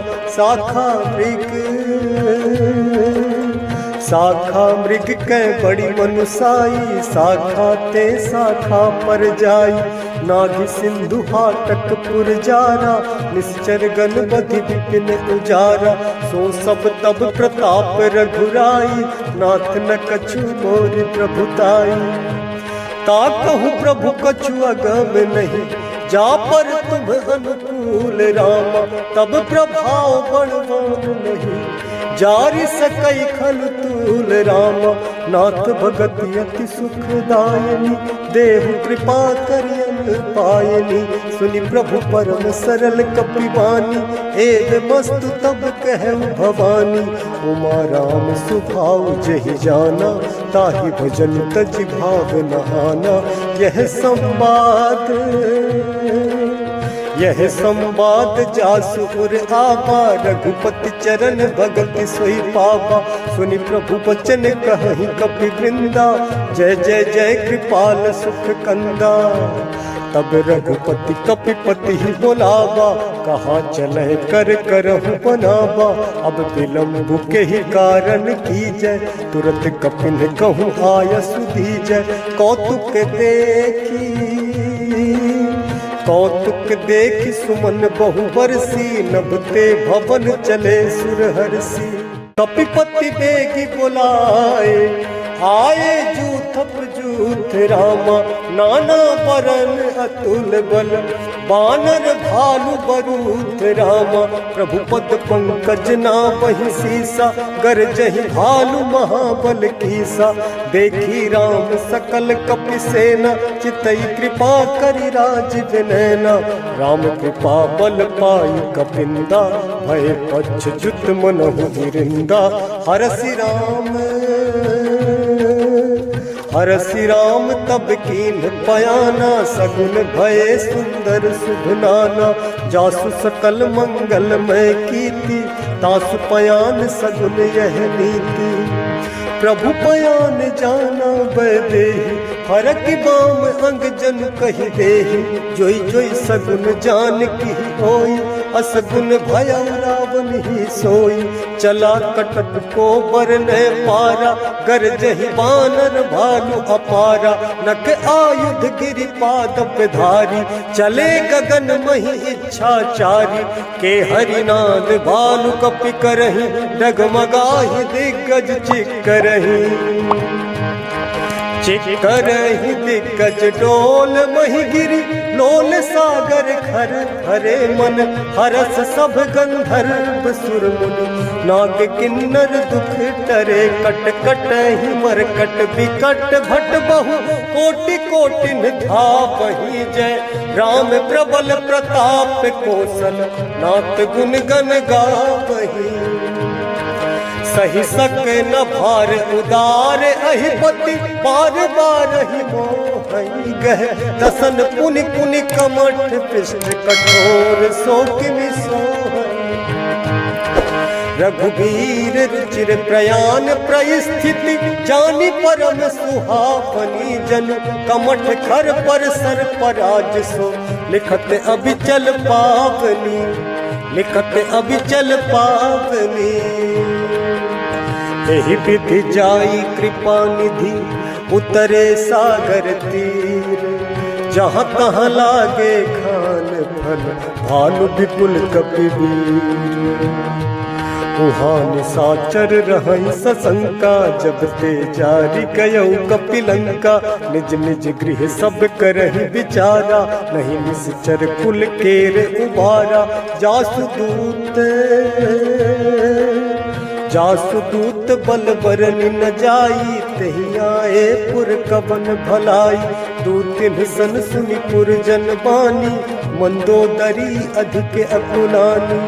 शाखा मृग कै बड़ी मनुसाई, शाखा ते शाखा पर जाई। नाभि सिंधु हाटक पुर जारा, निश्चर गण बधि विपिन उजारा। सो सब तब प्रताप रघुराई, नाथ न कछु मोर प्रभुताई। ता कहूँ प्रभु कछु अगम नहीं, जा पर तुम अनुकूल रामा। तब प्रभाव बड़वान नहीं, जारि सकई खल तूल रामा। नाथ भगति अति सुखदायनी, देहु कृपा करियन पायनी। सुनि प्रभु परम सरल कपिवानी, एव मस्तु तब कहु भवानी। उमा राम सुभाव जहि जाना, ताहि भजन तजि भाव न आना। यह संवाद जासु उर आवा, रघुपति चरण भगति सोई पावा। सुनि प्रभु वचन कहहि कपि वृंदा, जय जय जय कृपाल सुख कंदा। तब रघुपति कपिपति ही बोलावा, कहाँ चले कर करहु बनावा। अब विलम्ब के ही कारण कीजय, तुरत कपिन कहूँ आय सुधीजय। कौतुक देखि सुमन बहु बरसी, नभते भवन चले सुरहरसी। कपिपति बेगी बुलाए, आए जूथप जूथ रामा। नाना बरन अतुल बल, बानर भालु बरूथ रामा। प्रभु पद पंकज नावहि सीसा, गरजहि भालु महाबल कीसा। देखी राम सकल कपि सेना, चितई कृपा करि राज विनैना। राम कृपा बल पाई कपिंदा, भय पच्छ जुत मनहु गिरिंदा। हरसि राम तब कीन पयाना, सगुन भये सुंदर शुभ नाना। जासु सकल मंगलमय कीर्ति, तासु पयान सगुन यह नीति। प्रभु पयान जाना वैदेही, फरक बाम अंग जन कहि देहि। जोई जोई सगुन जान की होई, असगुन भय रावण ही सोई। चला कटक को बरने पारा, गरजहि बानर भालु अपारा। नख आयुध गिरि पाद धारी, चले गगन मही इच्छाचारी। के हरिनाद भालु कपि करहि, डगमगाहि दिग्गज चिक्करहि दिग्गज डोल मही गिरि। लोल सागर खर हरे मन, हरस सब गंधर्व सुर मुनि। नाग किन्नर दुख टरे, कट कटहि मरकट विकट। भट बहु कोटि कोटिन धावहि जय, राम प्रबल प्रताप कौशल। नाथ गुण गन गावहि, सही सक न भार उदार। अहिपति बार बार ही मोहि गह, दसन पुनि पुनि कमठ पृष्ठ कठोर। सो किमि सोहै रघुबीर रुचिर प्रयाण परिस्थिति। जानि परम सुहावनी जन, कमठ खर पर सर पराज सो। लिखत अबिचल पावनी, एहि विधि जाई कृपा निधि। उतरे सागर तीर, जहाँ तहाँ लागे खान फल। भालु विपुल कपिवीर, उहाँ निशाचर रहई सशंका, जब ते जारी गयऊ कपिलंका। निज निज गृह सब करहि विचारा, नहीं निश्चर कुल केर उबारा। जासुदूत बल बरनि न जाई, तहि आए पुर कवन भलाई। दू तिन्ह सन सुनि पुर जन बानी, मंदोदरी अधिक अकुलानी।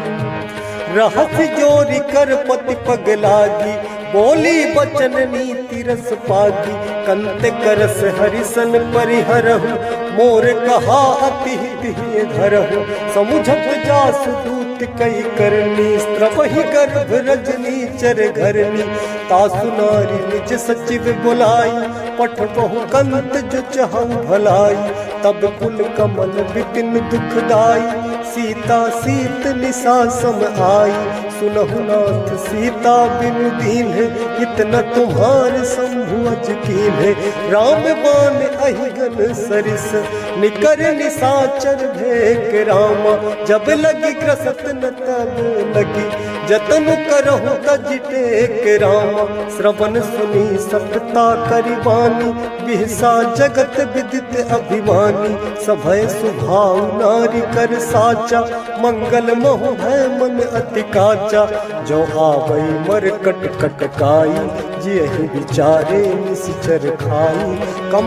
रहस्य जोरी कर पति पग लागी, बोली बचन नीति रस पागी। कंत करस हरिसन परिहरहु, मोर कहा अति हित धरहु। समुझत जासुदूत कई करनी, स्त्रवहि गर्भ रजनी चर घरनी। तासु नारी निज सचिव बुलाई, पठबहु कंत जो चहु भलाई। तब कुल कमल विपिन दुखदाई, सीता सीत निशा सम आई। सुनहु नाथ सीता बिनु दीन्ह, इतना तुम्हार शंभु अज कीन्ह। राम बाण अहिगन सरिस, निकर निशाचर भेक रामा। जब लगी ग्रसत न तब लगी, जतन करहु तज टेक रामा। श्रवण सुनी सप्ता करिबानी, बिहसा जगत विदित अभिमानी। सभय सुभाव नारी कर साचा, मंगल मोह भय मन अति काचा। जो आवई मर कट कट काई, जियहि विचारे निश्चर खाई। कम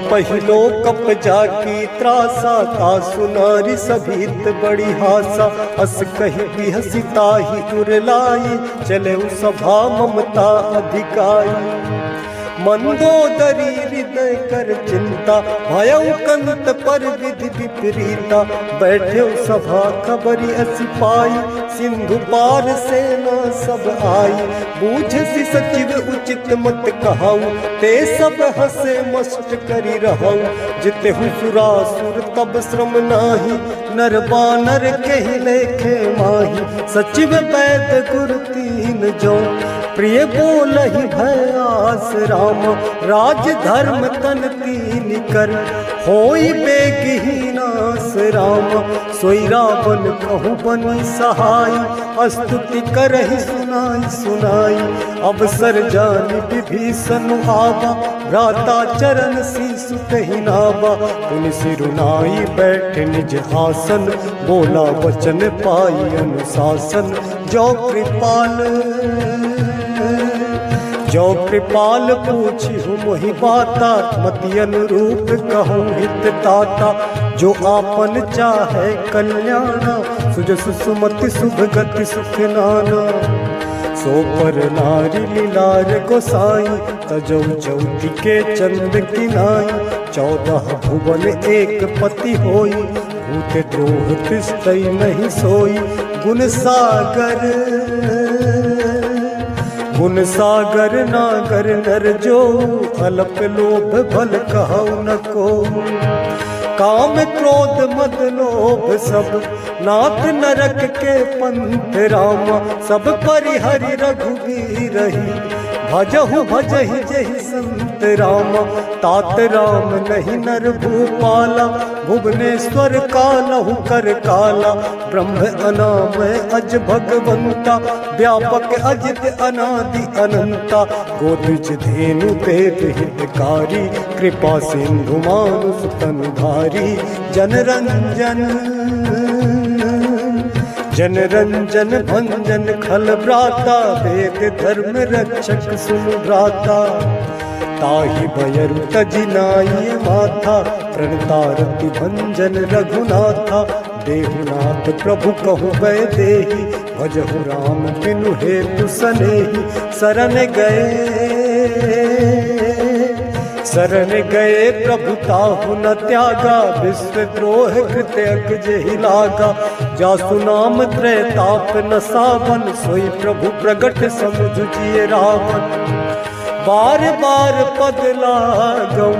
पहिलो कप जाकी त्रासा, तासु नारी सभीत बड़ी हासा। अस कहि बिहसी ताहि उरलाई, चले सभा ममता अधिकाई। मंदोदरी हृदय कर चिंता, भयउ कंत पर विधि विपरीता। बैठे सभा खबरी असी पाई, सिंधु पार सेना सब आई। बूझसी सचिव उचित मत कहाऊ, ते सब हसे मस्त करी रहऊ। जितेहु सुरासुर तब श्रम नाही, नर बानर कहि लेखे माही। सचिव वैद गुरु तीन जो, प्रिय बोलहि भयास राम। राज धर्म तन तीन कर, होई बेगहीनास राम। सोई रावण कहु बनी सहाय, स्तुति करहि सुनाई सुनाई। अवसर जानि विभीषण आवा, भ्राता चरण शीसु कहि नावा। पुनि सिरुनाई बैठ निज आसन, बोला वचन पाई अनुशासन। जो कृपाल पूछिहु मोहि बाता, मति अनुरूप कहूँ हित ताता। जो आपन चाहे कल्याणा, सुजस सुमति शुभ गति सुख नाना। सो पर नारी लीलार गोसाई, तजौ ज्योति के चंद किनाई। 14 भुवन एक पति होई, भूत द्रोह तिस्तई नहीं सोई। गुण सागर नागर नर जो, अल्प लोभ भल कहु न को। काम क्रोध मद लोभ सब, नाथ नरक के पंथ रामा। सब परिहरि रघुबीरहि, भजहु भजहि जहि संत रामा। तात राम नहीं नर भूपाला, भुवनेश्वर कालहु कर काला। ब्रह्म अनामय अज भगवंता, व्यापक अजित अनादि अनंता। गोदिज धेनु देव हितकारी, कृपा सिंधु मानुष तनुधारी। जन रंजन भंजन खल भ्राता, वेद धर्म रक्षक सुन भ्राता। ताहि भयरु तजि नाई माथा, प्रणतारति भंजन रघुनाथा। देहुनाथ प्रभु कहु वैदेही, भजहु राम बिनु हेतु सनेही। शरण गए प्रभु ताहु न त्यागा, विश्व द्रोह कृत्य जेहि लागा। जासु नाम त्रय ताप न सावन, सोई प्रभु प्रगट समुझ जिय रावण। बार बार पद लागऊ,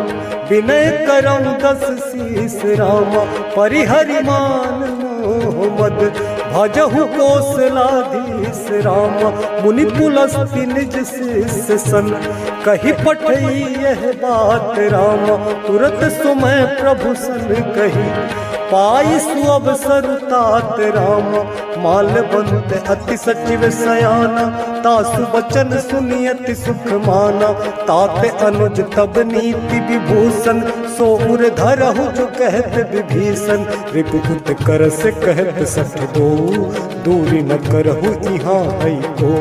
विनय करऊँ 10 शीस रामा। परिहरि मान मोह मद, भजहु कौशलाधीश रामा। मुनि पुलस्ति निज शिष्य सन, कही पठई यह बात रामा। तुरत सुमय प्रभु सन कही, पाई सुअवसर तात राम, मालवंत अति सचिव सयाना, तासु बचन सुनि अति सुख माना, ताते अनुज तब नीति विभूषण, सो उर धरहु जो कहत विभीषण, रिपुत कर से कहत सठ दो, दूरी न करहु इहाँ है को।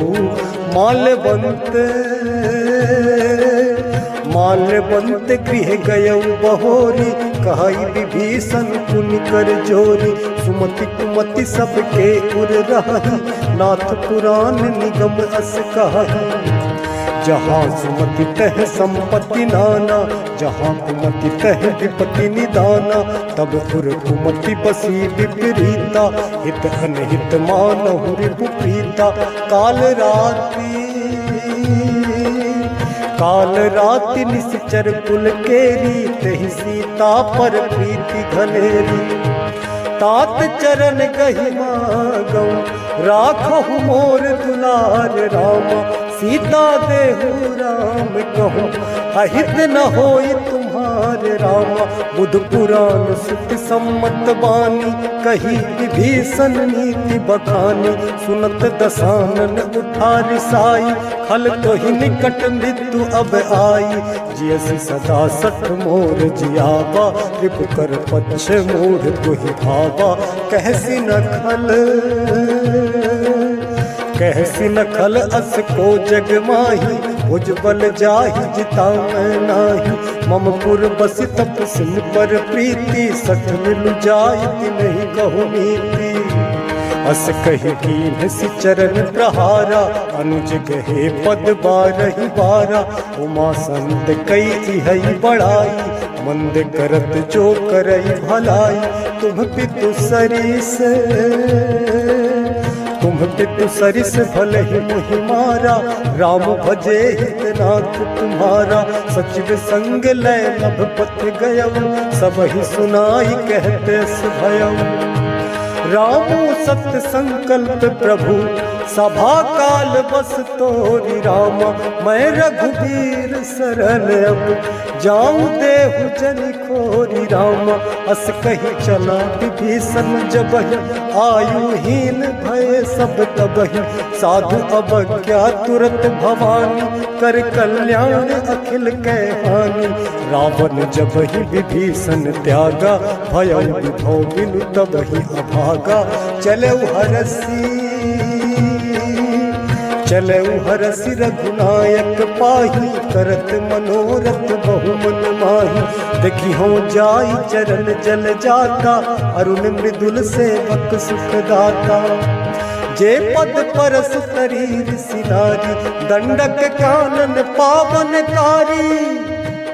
माल्यवंत गृह गयऊ बहोरी, कहाई विभीषण पुनि कर जोरी, सुमति कुमति सबके उर रही, नाथ पुराण निगम अस कही। जहाँ सुमति तह संपत्ति नाना, जहाँ कुमति तह विपत्ति निदाना, तब उर कुमति बसी विपरीता, हित अनहित मानहु रिपु प्रीता। काल राति निश्चर कुल केरी, तहि सीता पर प्रीति घनेरी। तात चरण गहि मागौ, राखहु मोर दुलार रामा, सीता देहु राम कहूँ, अहित न होई तुम्हारे रामा। बुध पुराण सुत सम्मत बानी, कही विभीषण नीति बखानी, सुनत दसानन उठा रिसाई, खल तो ही निकट मृत्यु अब आई। जियसि सदा सठ मोर जियावा, रिपु कर पक्ष मोर तुहि भावा, कहसी न खल अस को जग माही, भुजबल जाहि जिता मैं नाही। ममपुर बसि तप सिन पर प्रीति, सठ मिलु जाहि नहीं कहु नीति। अस कहि कीन्ह सि चरण प्रहारा, अनुज गहे पद बारहि बारा। उमा संत कई इहै बड़ाई, मंद करत जो करई भलाई। तुम पितु सरिस भले ही मुहि मारा, राम भजे हितनाथ तुम्हारा। सचिव संग लय नभ पथ गयऊ, सबहि सुनाई कहते भयऊ। रामो सत्य संकल्प प्रभु, सभा काल बस तोरी रामा। मैं रघुबीर सरल अब, जाऊं देहु जन खोरी रामा। अस कही चला विभीषण जबहि, आयुहीन भय सब तबहि। साधु अवज्ञा तुरत भवानी, कर कल्याण अखिल कै हानि। रावण जबहि विभीषण त्यागा, भय विभव बिनु तबहि अभागा। चलऊ हरसि रघुनायक पाही, करत मनोरथ बहु मन माही। देखी हो जाई चरण जल जाता, अरुण मृदुल सेवक सुख दाता। जे पद परस शरीर सिनारी, दंडक कानन पावनकारी।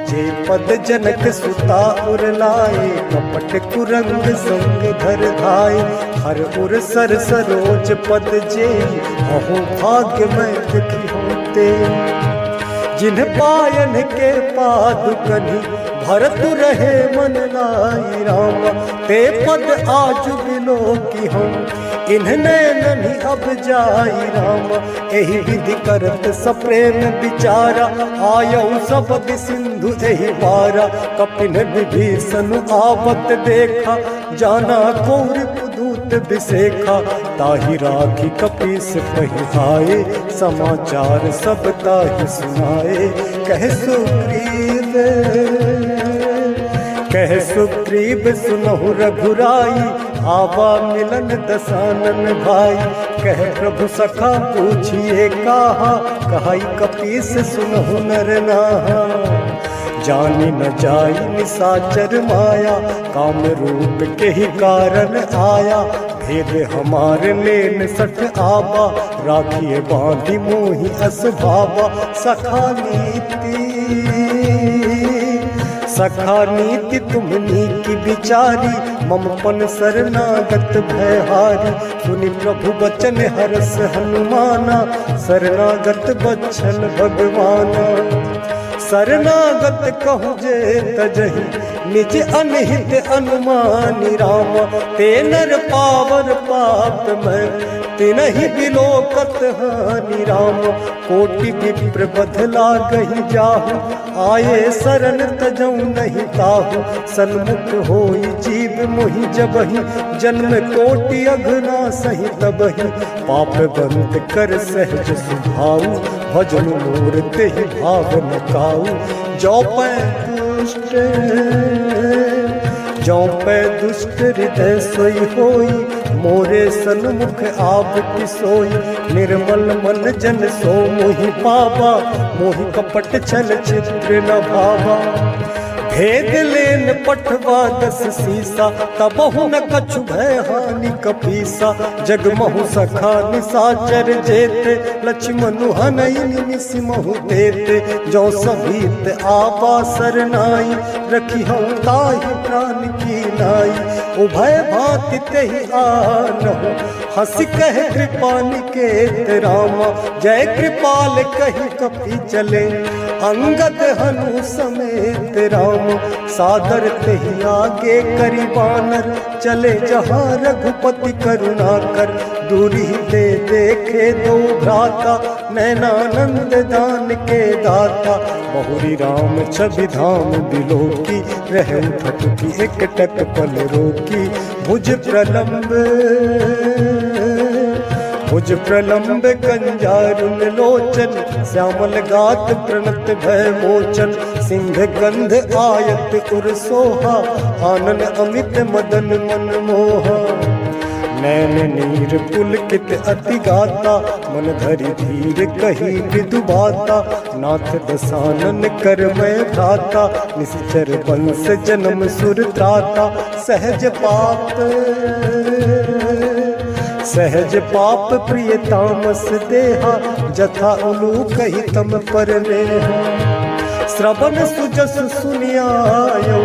जे पद जनक सुता उर लाए, कपट कुरंग संग धर धाय। हर उर सर सरोज पद जे, अहो भाग्य मैं दुखी होते। जिन्ह पायन के पादुकनि, भरत रहे मन लाई रामा। ते पद आज बिलो की हम, इन्हने ननि अब जाई रामा। एहि विधि करत सप्रेम विचारा, आयऊ सब सिंधु एहि पारा। कपिन विभीषण आवत देखा, जाना कौर पुदूत बिसेखा। ताहि राखी कपीस पहिहाए, समाचार सब ताहि सुनाए। कह सुग्रीव सुनहु रघुराई, आवा मिलन दसानन भाई। कह प्रभु सखा पूछिए काहा, कहाई कपीस सुनहु नर नाहा। जानी न जाई निसाचर माया, काम रूप के ही कारण आया। भेद हमारे लेन सठ आबा, राखिए बांधी मोहि अस भावा। सखा नीति तुम नीति विचारी, ममपन शरणागत भयहारी। सुनि प्रभु बचन हरस हनुमाना, शरणागत बच्छल भगवाना। शरणागत कहु जे तजहि, निज अनहित अनुमानी रामा। ते नर पावर पाप मैं, तिनहि बिलोकत हानि राम। कोटि विप्र बदला गहि जाहु, आये शरण तजौ नहीं ताहु। सन्मुख होई जीव मोहि जबहि, जन्म कोटि अघना सहि तबहि। पाप बंद कर सहज सुभाऊ, भजन मोर तेहि भाव न काऊ। जो पै दुष्ट जो पै दुष्ट हृदय सोई होई, मोरे सन्मुख आप सोई। निर्मल मन जन सो मोहि पावा, मोहि कपट छल चित्र न भावा। भेद लेन पठवा दस सीसा, तबहु न कछु भय हानि कपीसा। जगमहु सखा निसाचर जेते, लक्ष्मण हनई निमिषमहु देते। जो सभीत आवा सरनाई, रखी हम ताहि प्राण की नाई। उभय भांति तेहि आनहु, हंस कह कृपा निकेत रामा। जय कृपाल कहि कपि चले, अंगद हनु समेत राम। सादर तेहि आगे करि बानर, चले जहाँ रघुपति करुणा कर। दूरी दे देखे दो भ्राता, नैनानंद दान के दाता। बहुरी राम छवि धाम बिलोकी, रह उठकी एक टक पल रोकी। भुज प्रलंब कंजारुन लोचन, श्यामल गात प्रणत भय मोचन। सिंह गंध आयत उर सोहा, आनन अमित मदन मन मोहा। नैन नीर पुलकित अति गाता, मन धरि धीर कही विदु बाता। नाथ दसानन कर मैं भ्राता, निश्चर वंश जन्म सुर त्राता। सहज पाप प्रिय तामस देहा, जथा उलू कही तम पर नेहा। श्रवण सुजस सुनियायो,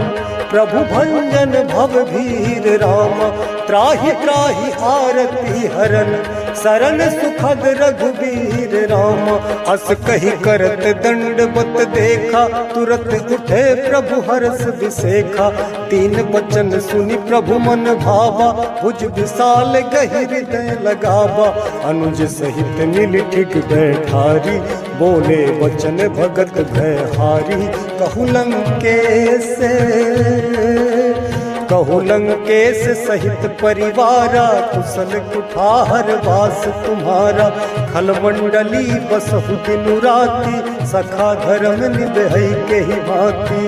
प्रभु भंजन भव भीर राम। त्राहि त्राहि आरती हरन, शरण सुखद रघुबीर राम। अस कही करत दंडवत देखा, तुरत उठे प्रभु हरस विसेखा। तीन वचन सुनि प्रभु मन भावा, भुज विशाल गहि हृदय लगावा। अनुज सहित नील ठिक बैठारी, बोले वचन भगत भय हारी। कहु लंकेश सहित परिवारा, कुशल कुठार वास तुम्हारा। खलमंडली बसहु दिनु राति, सखा धर्म निभै के ही भांति।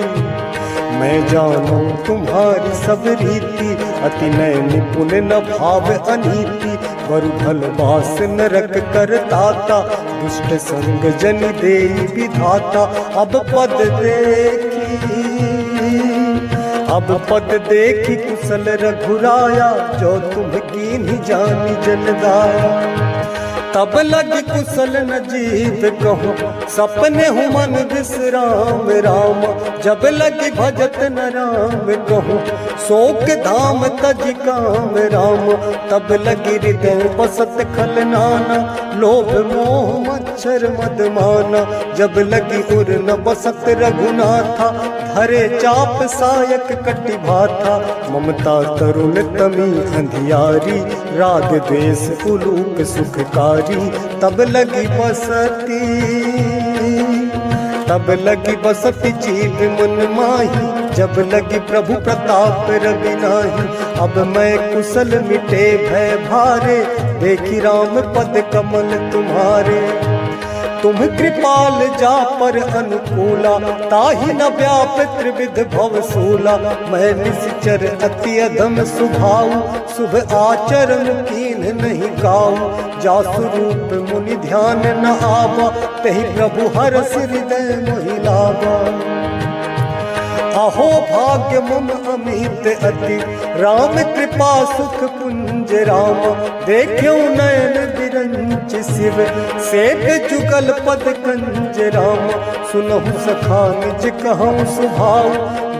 मैं जानू तुम्हारी सब रीति, अति नय निपुण न भाव अनीति। वरु भल बास नरक कर दाता, दुष्ट संग जन देई विधाता। अब पद देखी कुशल रघुराया, जो तुम कीन्ही जानी जन गाया। तब लग कुशल न जीव कहूँ, सपने हूँ मन विश्राम राम। जब लग भजत न राम कहूँ, शोक धाम तज काम राम। तब लगी हृदय बसत खल नाना, लोभ मोह मच्छर मद माना। जब लगी उर न बसत रघुनाथा, हरे चाप सायक कटि भाथा। ममता तरुण तमी अंधियारी, राग द्वेष उलूक सुखकारी। तब लगी बसती जीव मन माही, जब लगी प्रभु प्रताप रवि नाही। अब मैं कुशल मिटे भय भारे, देखी राम पद कमल तुम्हारे। तुम कृपाल जा पर अनुकूला, ताहि न व्याप त्रिविध भव सूला। मैं निश्चर अति अधम सुभाऊ, शुभ आचरण कीन्ह नहीं गाऊ। जासु रूप मुनि ध्यान न आवा, तहि प्रभु हरस हृदय मोहि लावा। अहो भाग्य मम अमित अति, राम कृपा सुख पुंज राम। देखो नयन बिरंच शिव, सेठ जुगल पद कंज राम। सुनहु सखा निज कहूँ सुभाऊ,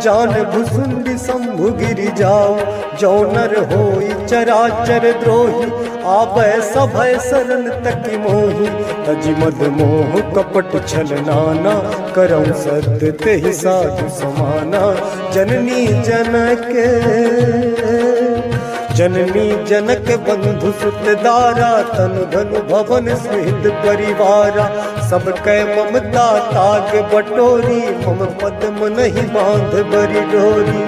जान भुसुंडी शंभु गिरि जाओ। जो नर होई चराचर द्रोही, आबै सभय शरण तकि मोहि। तजि मद मोह कपट छल नाना, करऊँ सत्य तेहि साधु समाना। जननी जनक जननी जनक बंधु सुत दारा, तन धनु भवन सहित परिवारा। सब कै ममता ताग बटोरी, मम पद्म नहीं बांध बरी डोरी।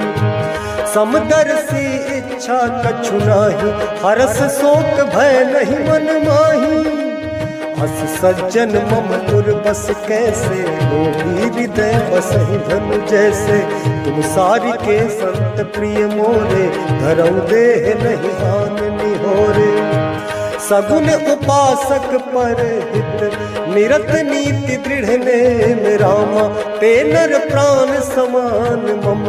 समदर्शी इच्छा कछु नाही, हरस शोक भय नहीं मन माही। हस सज्जन मम पुर बस कैसे, लोभी हृदय बसहि धनु जैसे। तुम सारी के संत प्रिय मोरे, धरऊ देह नहीं आन निहोरे। सगुन उपासक पर हित, निरत नीति दृढ़ नेम रामा। ते नर प्राण समान मम,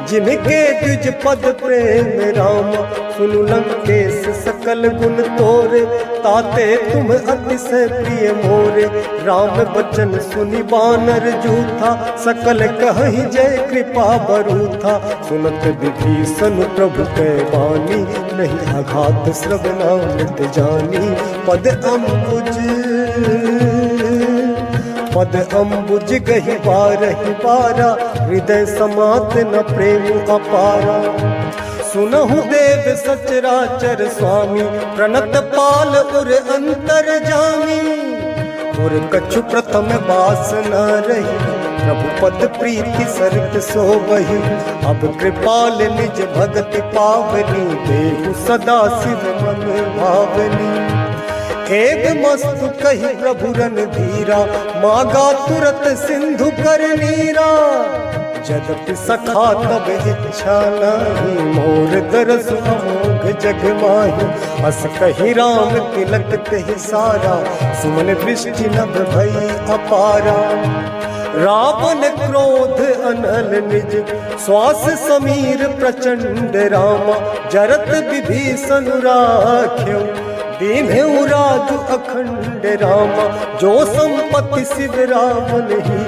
जिनके द्विज पद प्रेम रामा। सुनु लंकेश सकल गुण तोरे, ताते तुम अतिशय प्रिय मोरे। राम बचन सुनि बानर जूथा, सकल कहि जय कृपा बरूथा। सुनत विभीषण प्रभु कै वाणी, नहीं आघात श्रवणामृत जानी। पद अम्बुज गहि बारहि बारा, हृदय समात न प्रेम अपारा। सुनहु देव सचराचर स्वामी, प्रणत पाल उर अंतर जामी। उर कछु प्रथम बास न रही, प्रभु पद प्रीति सरित सोबहि। अब कृपाल निज भगति पावनी, देहु सदा शिव मन भावनी। एक मस्तु कही प्रभु रणधीरा, मागा तुरत सिंधु कर नीरा। जदपि सखा तब इच्छा नहीं, मोर दरस अमोघ जग माही। अस कही राम तिलक तेहि सारा, सुमन दृष्टि नभ भई अपारा। रावण क्रोध अनल निज, श्वास समीर प्रचंड रामा। जरत विभीषण राख्यो, दीन्हु राजु अखंड रामा। जो संपत्ति शिव रावण ही,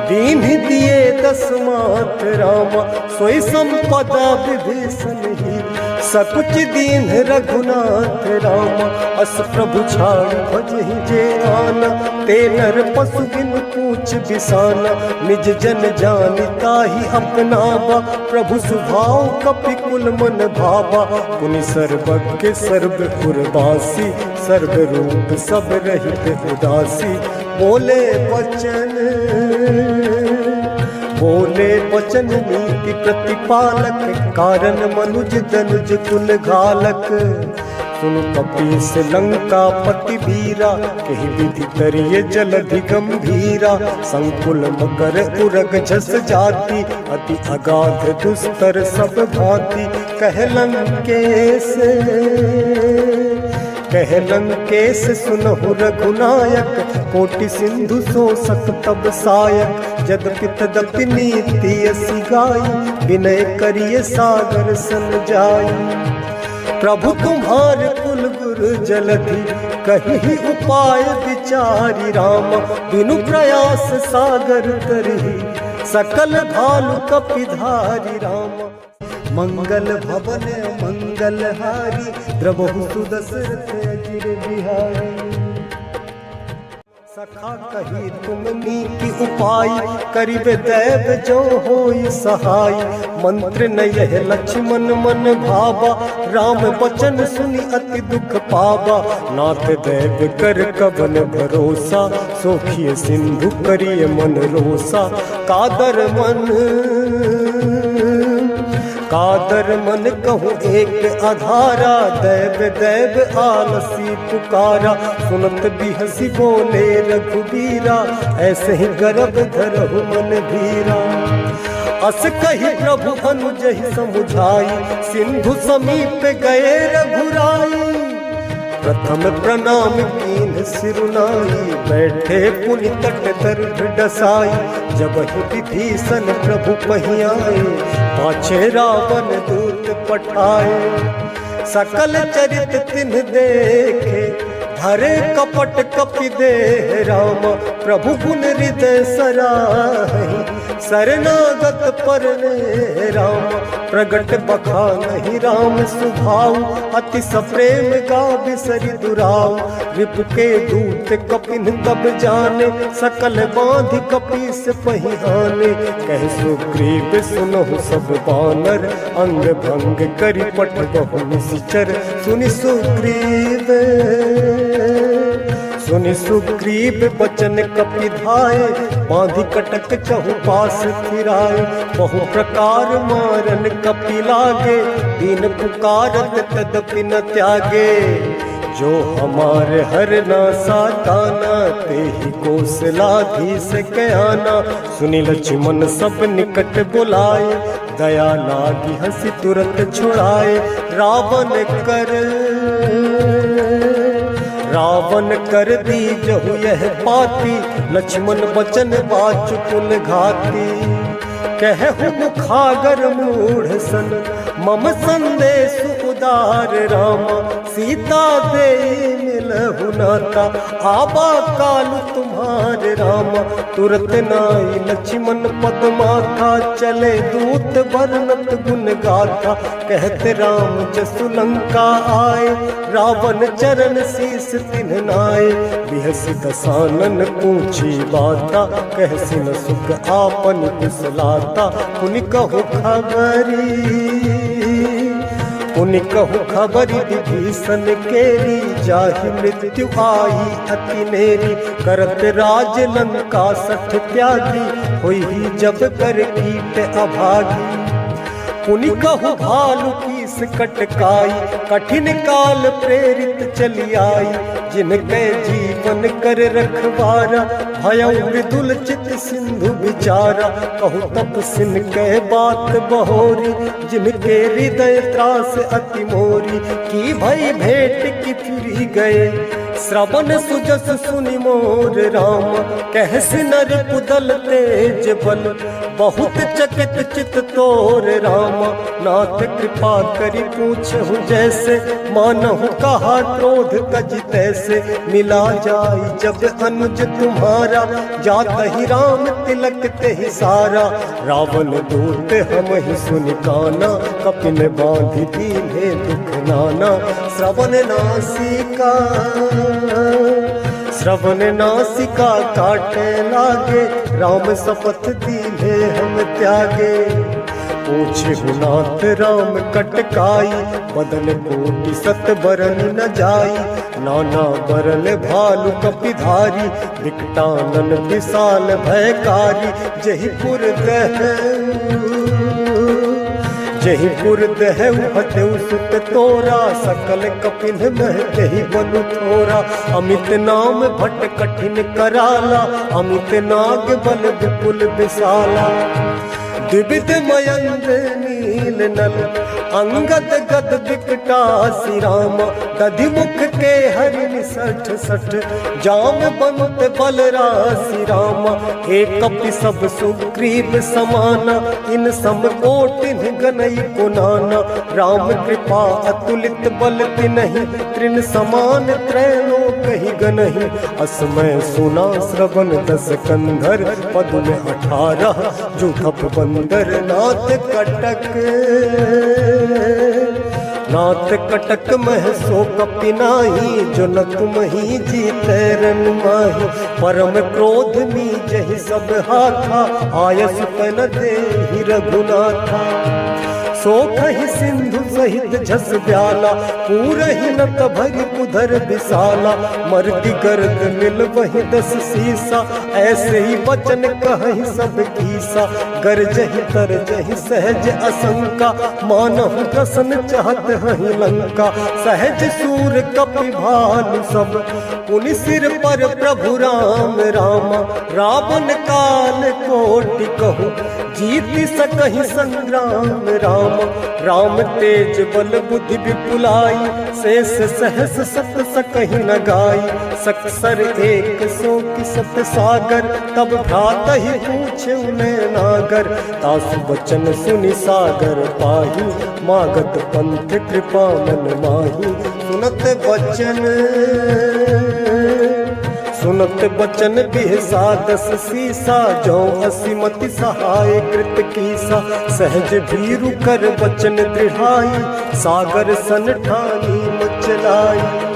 दीन्ह दिए दस मात रामा। सोई संपदा विभीषण ही, सकुच दीन्ह रघुनाथ रामा। अस प्रभु छाड़ भजहि जे आना, ते नर पशु बिन पूछ बिसाना। निज जन जानिता ही अपनावा, प्रभु सुभाव कपि कुल मन भावा। पुनि सर्वज्ञ सर्वपुरवासी, सर्व रूप सब रहित उदासी। बोले वचन नीति प्रतिपालक, कारण मनुज दनुज कुल घालक। सुनु कपीस लंका पति वीरा, कही विधि तरिये जलधि गंभीरा। संकुल मकर उरग झस जाति, अति अगाध दुस्तर सब भांति। कहलन केस सुनहु रघुनायक, कोटि सिंधु शोषक तब सायक। जदपि तदपि नीति असी गाई, विनय करिए सागर सन जाई। प्रभु तुम्हार कुल गुरु जलधि, कही उपाय विचारी राम। बिनु प्रयास सागर तरही, सकल भालु कपिधारी राम। मंगल भवन मंगल हारी, द्रवहु सुदशरथ अजिर बिहारी। सखा कही तुम नीति उपाय, करिबे दैव जो होई सहाय। मंत्र न यह लक्ष्मण मन भावा, राम बचन सुनि अति दुख पावा। नाथ दैव कर कवन भरोसा, सोखिए सिंधु करिए मन रोसा। कादर मन कहूँ एक आधारा, दैव दैव आलसी पुकारा। सुनत बिहसी बोले रघुबीरा, ऐसे ही गर्भ धरहु मन धीरा। अस कही प्रभु अनुजहि समुझाई, सिंधु समीप गए रघुराई। प्रथम प्रणाम कीन्ह सिरुनाई, बैठे पुनि तट दर्भ डसाई। जब विभीषण प्रभु पहियाए, पाछे रावण दूत पठाए। सकल चरित तिन्ह देखे, धरे कपट कपि देह राम। प्रभु गुण हृदय सराहि, शरणागत पर राम प्रगट बखा नहीं राम सुभाव अति सप्रेम गा बिसरि दुराव रिपु के दूत कपिन तब जाने सकल बांध कपीस पहिहाने कह सुग्रीव सुनहु सब बानर अंग भंग करि पट बहु निश्चर सुनि सुग्रीव बचन कपि धाये बांधि कटक चहु पास फिराए बहु प्रकार मारन कपि लागे दीन पुकारत तदपि न त्यागे जो हमारे हर नासा ताना ते ही कौशलाधीश कयाना सुनि लक्ष्मण सब निकट बुलाए दया लागी हंसी तुरंत छुड़ाए रावण कर दी जहु यह पाती लक्ष्मण बचन बाचु कुल घाती कहु मुखागर मूढ़ सन मम संदेश उदार राम सीता दे मिलहु नाता आबा काल तुम्हारे राम तुरत नाई लक्ष्मण पद माथा चले दूत वर्णत गुण गाथा कहते राम जसु लंका आए रावण चरण शीस तिन्ह नाए बिहस दसानन पूछी बाता कहसी न सुख आपन कुशलाता पुनि कहु खबरी विभीषण केरी जाहि मृत्यु आई अति नेरी करत राज लंका सठ त्यागी होई जब कर कीट अभागी पुनि कहु भालु कीस कटकाई कठिन काल प्रेरित चली आई जिनके जीवन कर रखवारा भयउ मृदुल चित सिंधु विचारा कहु तप सिन के बात बहोरी जिनके हृदय त्रास अति मोरी की भई भेंट की फिरी गए श्रवण सुजस सुनि मोर राम कहसि नर पुदल तेज बल बहुत चकित चित तोर राम नाथ कृपा करि पूछहु जैसे मानहु कहा क्रोध तज तैसे मिला जाई जब अनुज तुम्हारा जात ही राम तिलक ते ही सारा रावण दूत हम ही सुनि काना कपिन बांधि दीन्हे दुख नाना श्रवण नासिका काटे लागे राम शपथ दीन्हे हम त्यागे पूछे नाथ राम कटकाई बदन कोटि सत बरन न जाई नाना बरल भालु कपिधारी विकटानन विशाल भयकारी जहीपुर दहु हतेउ सुत तोरा सकल कपिन मह जही बनु थोरा अमित नाम भट कठिन कराला अमित नाग बल विपुल विशाला द्विविध मयंद्र नील नल अंगद गद विकटासी राम दधि मुख के हरि सठ सठ जाम बंत बल राशि राम एक कपि सब सुग्रीव समाना इन सम कोटिन गनई पुनाना राम कृपा अतुलित बल तिनहि तृण समान त्रैलोक ही गनहि असमय सुना श्रवण दस कंधर पद में 18 जो थप बंदर नाथ कटक मह सो कपिनाही जो न तुम ही जीते रन माही परम क्रोध मी जहि सब हाथा आयस तन दे रघुनाथा सो कहि सिंधु सहित झस ब्याला पूरहि नत भरि उधर विशाला मर्दि गर्द मिल वही 10 सीसा ऐसे ही वचन कहि सब कीसा गरजहि तरजहि सहज असंका मानहु प्रसन्न चाहत हहि लंका सहज सूर कपि भालु सब पुनि सिर पर प्रभु राम रामा रावण काल कोटि कहु जीति सकहि संग्राम राम राम तेज बल बुद्धि विपुलाई शेष सहस सत सकहि न गाई सकसर एक सो की सत सागर तब भ्रात ही पूछे उन्हें नागर तासु बचन सुनि सागर पाही मागत पंथ कृपा सुनत बचन बिहसा 10 सीसा, जो असीमति सहाय कृत कीसा। सहज भीरु कर बचन दृढ़ाई, सागर सन ठानी मचलाई।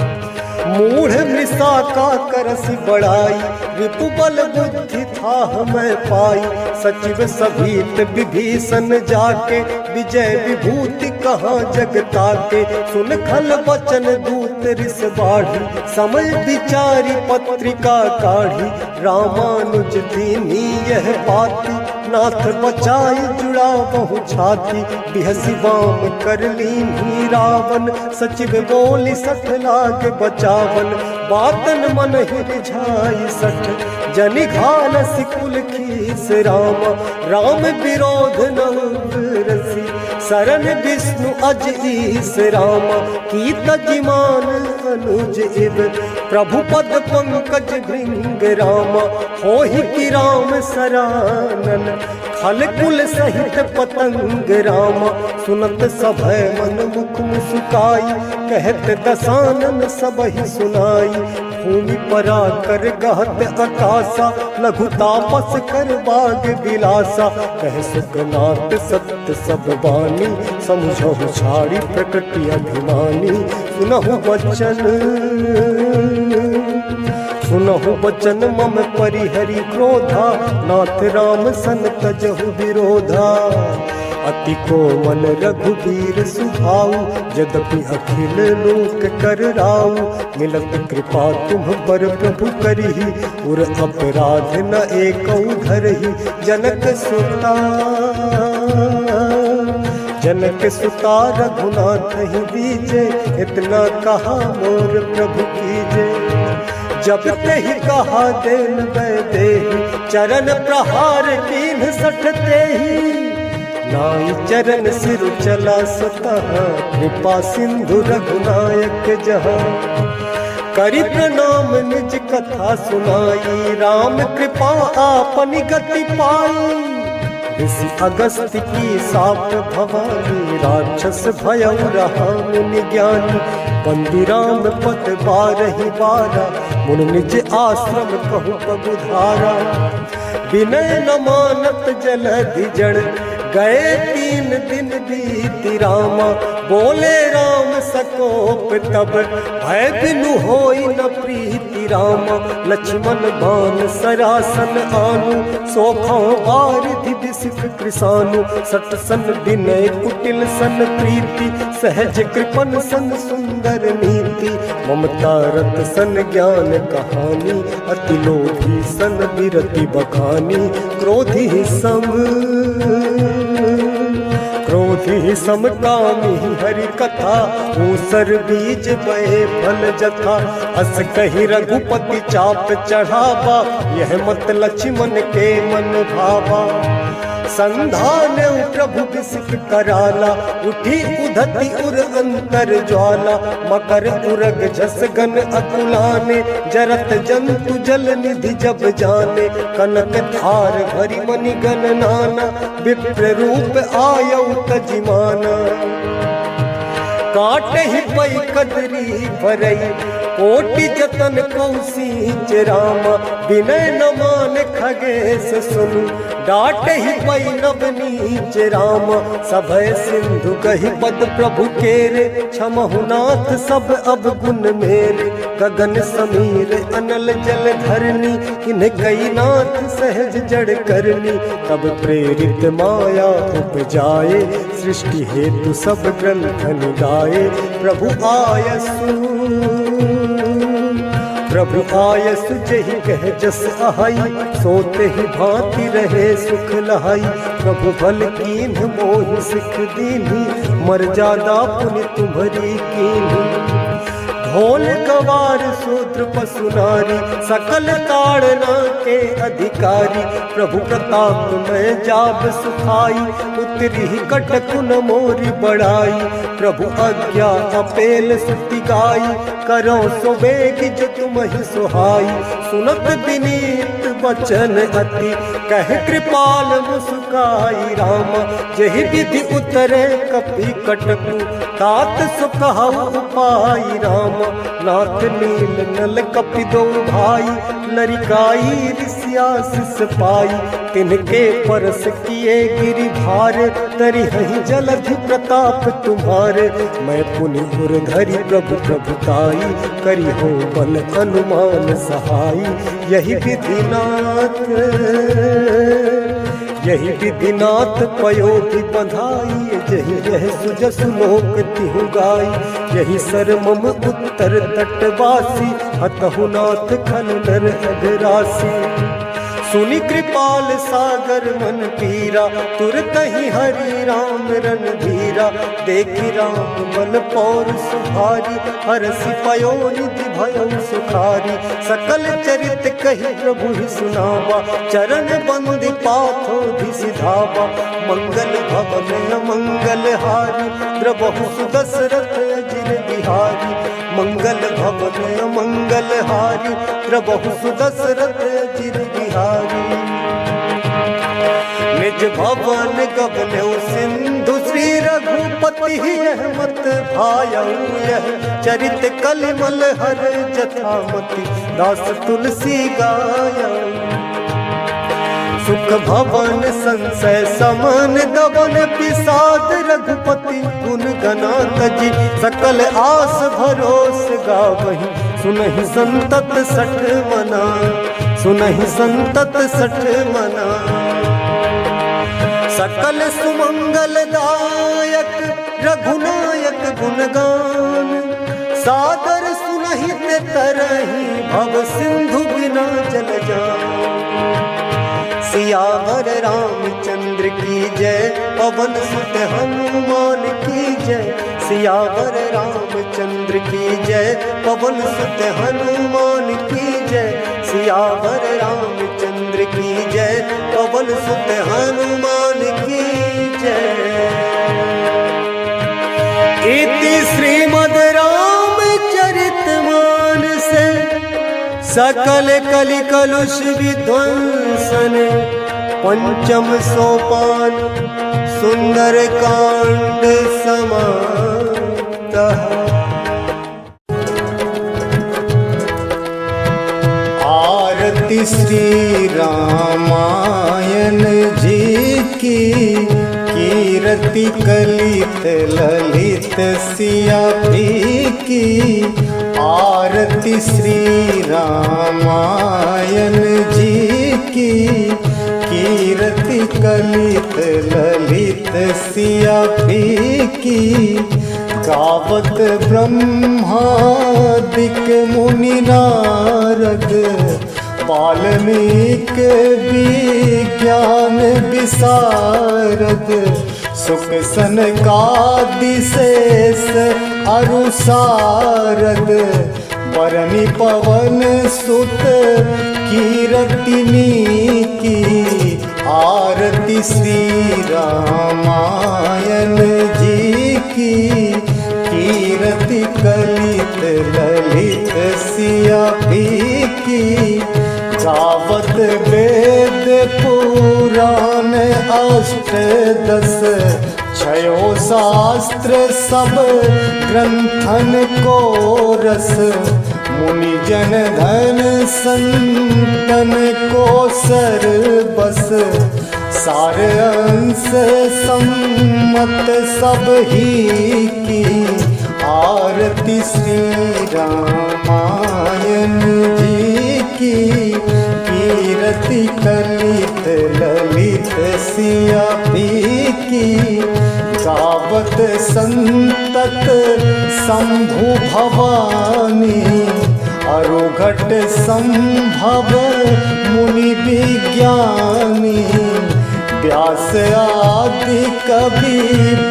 मूढ़ मृषा का करसी बढ़ाई, रिपु बल बुद्धि था हमें पाई। सचिव सभीत विभीषण जाके, विजय विभूति कहाँ जगता के। सुन खल बचन दूत रिस बाढ़ी, समय विचारी पत्रिका काढ़ी। रामानुज दीनी यह बाती, नाथ बचाई जुड़ा बहु छाती। बिहसी वाम कर लीनी रावण, सचिव बोली 60 लाख बचावन। बातन मन ही रिझाई 60, जनि घाल सिकुल खीस रामा। राम विरोध न रसी, शरण विष्णु अज ईस रामा। की तजिमान अनुज इव, प्रभु पद पंकज भृंग रामा। होहि कि राम सरानन, खल कुल सहित पतंग रामा। सुनत सभय मन मुख मुस्काई, कहत दसानन सबहि सुनाई। भूमि परा कर गहत आकाशा, लघु तापस कर बाग बिलासा। कह सुखनाथ सत्य सब बानी, समझहु छाड़ी प्रकृति अभिमानी। सुनहु बचन मम परिहरि क्रोधा, नाथ राम सन तजहु विरोधा। अति कोमल रघुबीर सुभाऊ, यद्यपि अखिल लोक कर राऊ। मिलत कृपा तुम पर प्रभु करही, उर अपराध न एकौ धरही। जनक सुता रघुनाथ ही दीजे, इतना कहा मोर प्रभु कीजे। जब ते ही कहा देन देहि, चरण प्रहार कीन्ह 60 तेहि। नाई चरण सिर चला सतः, कृपा सिंधु रघुनायक जहाँ। करि प्रणाम निज कथा सुनाई, राम कृपा आपनि गति पाई। ऋषि अगस्त्य की साप भवानी, राक्षस भयउ रहा मुनि ज्ञानी। बंदी राम पद 12 बारा, मुन निज आश्रम कहु पगुधारा। विनय न मानत जलधि जड़, गए 3 दिन बीती रामा। बोले राम सकोप तब, भय बिनु होई न प्रीति रामा। लक्ष्मण बाण सरासन आनु, सोखौ वारिधि बिसिख कृसानु। 60 सन विनय कुटिल सन प्रीति, सहज कृपन सन सुंदर नीति। ममता रत सन ज्ञान कहानी, अति लोभी सन विरति बखानी। क्रोधी समकामी हरि कथा, ऊसर बीज बहे फल जथा। अस कही रघुपति चाप चढ़ावा, यह मत लक्ष्मण के मन भावा। संधान प्रभु बिसिक कराला, उठी उधति उर अंतर ज्वाला। मकर उरग झस गन अकुलाने, जरत जंतु जल निधि जब जाने। कनक धार भरी मणि गण नाना, विप्र रूप आयौ तजिमाना। काटे ही पई कदरी भरई, कोटि जतन कौसीच रामा। विनय न मान खगेश सुनु, डांटे ही पई नवनीच रामा। सभय सिंधु कही पद प्रभु केरे, क्षमहु नाथ सब अब गुण मेरे। गगन समीर अनल जल धरनी, इन्हें कई नाथ सहज जड़ करनी। तब प्रेरित माया उपजाए, सृष्टि हेतु सब ग्रंथ निगाए। प्रभु आयसु जहि कह जस आहाई, सोते ही भांति रहे सुख लहाई। प्रभु भल कीन्ह मोहि सिख दीन्ही, मर्यादा पुनि तुम्हरी कीन्ही। ढोल गवार शूद्र पशु नारी, सकल ताड़ना के अधिकारी। प्रभु प्रताप में जाब सुखाई, उतरी कटकुन मोरी बढ़ाई। प्रभु आज्ञा अपेल सुति गाई, करो सो बेग जो तुम ही सुहाई। सुनत विनीत बचन अति, कह कृपाल मुस्काई राम। यही विधि उतरे कपि कटकु, तात सुखहु उपाई राम। नाथ नील नल कपि दो भाई, लरिकाई ऋषियासिस पाई। तिनके परस किए गिरि भार, तरि हहि जलधि प्रताप तुम्हारे। मैं पुनि उर धरि प्रभु प्रभुताई, करि हो बल अनुमान सहाई। यही विधिनाथ यही विधिनाथ पयोधि बंधाई, जही यह सुजसु लोक तिहु गाई। यही सर मम उत्तर तटवासी, हतहु नाथ खल नर अघरासी। सुनि कृपाल सागर मन पीरा, तुरत ही हरि राम रणधीरा। देखि राम बल पौर सुभारी, हरसि पयो निधि भयो सुखारी। सकल चरित कहि प्रभु ही सुनावा, चरण बंदि पाथो सिधावा। मंगल भवन अमंगल हारी, द्रबहु सुदशरथ अजिर बिहारी। मंगल भवन अमंगल हारी, द्रबहु सुदशरथ अजिर बिहारी। निज भवन गबनौ सिंधु, श्री रघुपति यह मत भायऊ। यह चरित कलिमल हर जथामति, दास तुलसी गायऊ। सुख भवन संशय समन दबन, पिसाद रघुपति गुण गनात जी। सकल आस भरोस गावहि, सुनहि संतत सठ मना। सुनहि संतत सठ मना। सकल सुमंगल दायक रघुनायक गुणगान, सादर सुनहि ते तरहि, भव सिंधु बिना जल जान। सियावर रामचंद्र की जय, पवन सुत हनुमान की जय। सियावर रामचंद्र की जय, पवन सुत हनुमान की जय। सियावर रामचंद्र की जय, पवन सुत हनुमान की जय। इति श्रीमद् रामचरितमानस, सकल कलि कलुष विध्वंसन। पंचम सोपान सुंदर कांड समाप्तः। आरती श्री रामायण जी की, कीरति कलित ललित सिया भी की। आरती श्री रामायण जी की, कीरति कलित ललित सिया भी की। गावत ब्रह्मादिक मुनि नारद, वाल्मीकि विज्ञान विशारद। सुख सनकादि शेष अरु सारद, बरनी पवन सुत कीरतिनी की। आरती श्री रामायण जी की, कीरति कलित ललित सिया भी की। गावत वेद पुराण अष्टदश, छयो शास्त्र सब ग्रंथन को रस। मुनि जन धन संतन को सर बस, सार अंश सम्मत सब ही की। आरती श्री रामायण जी की, कीरति कलित ललित सिया भी की। गावत संतत शंभु भवानी, अरुघट संभव मुनि विज्ञानी। व्यास आदि कवि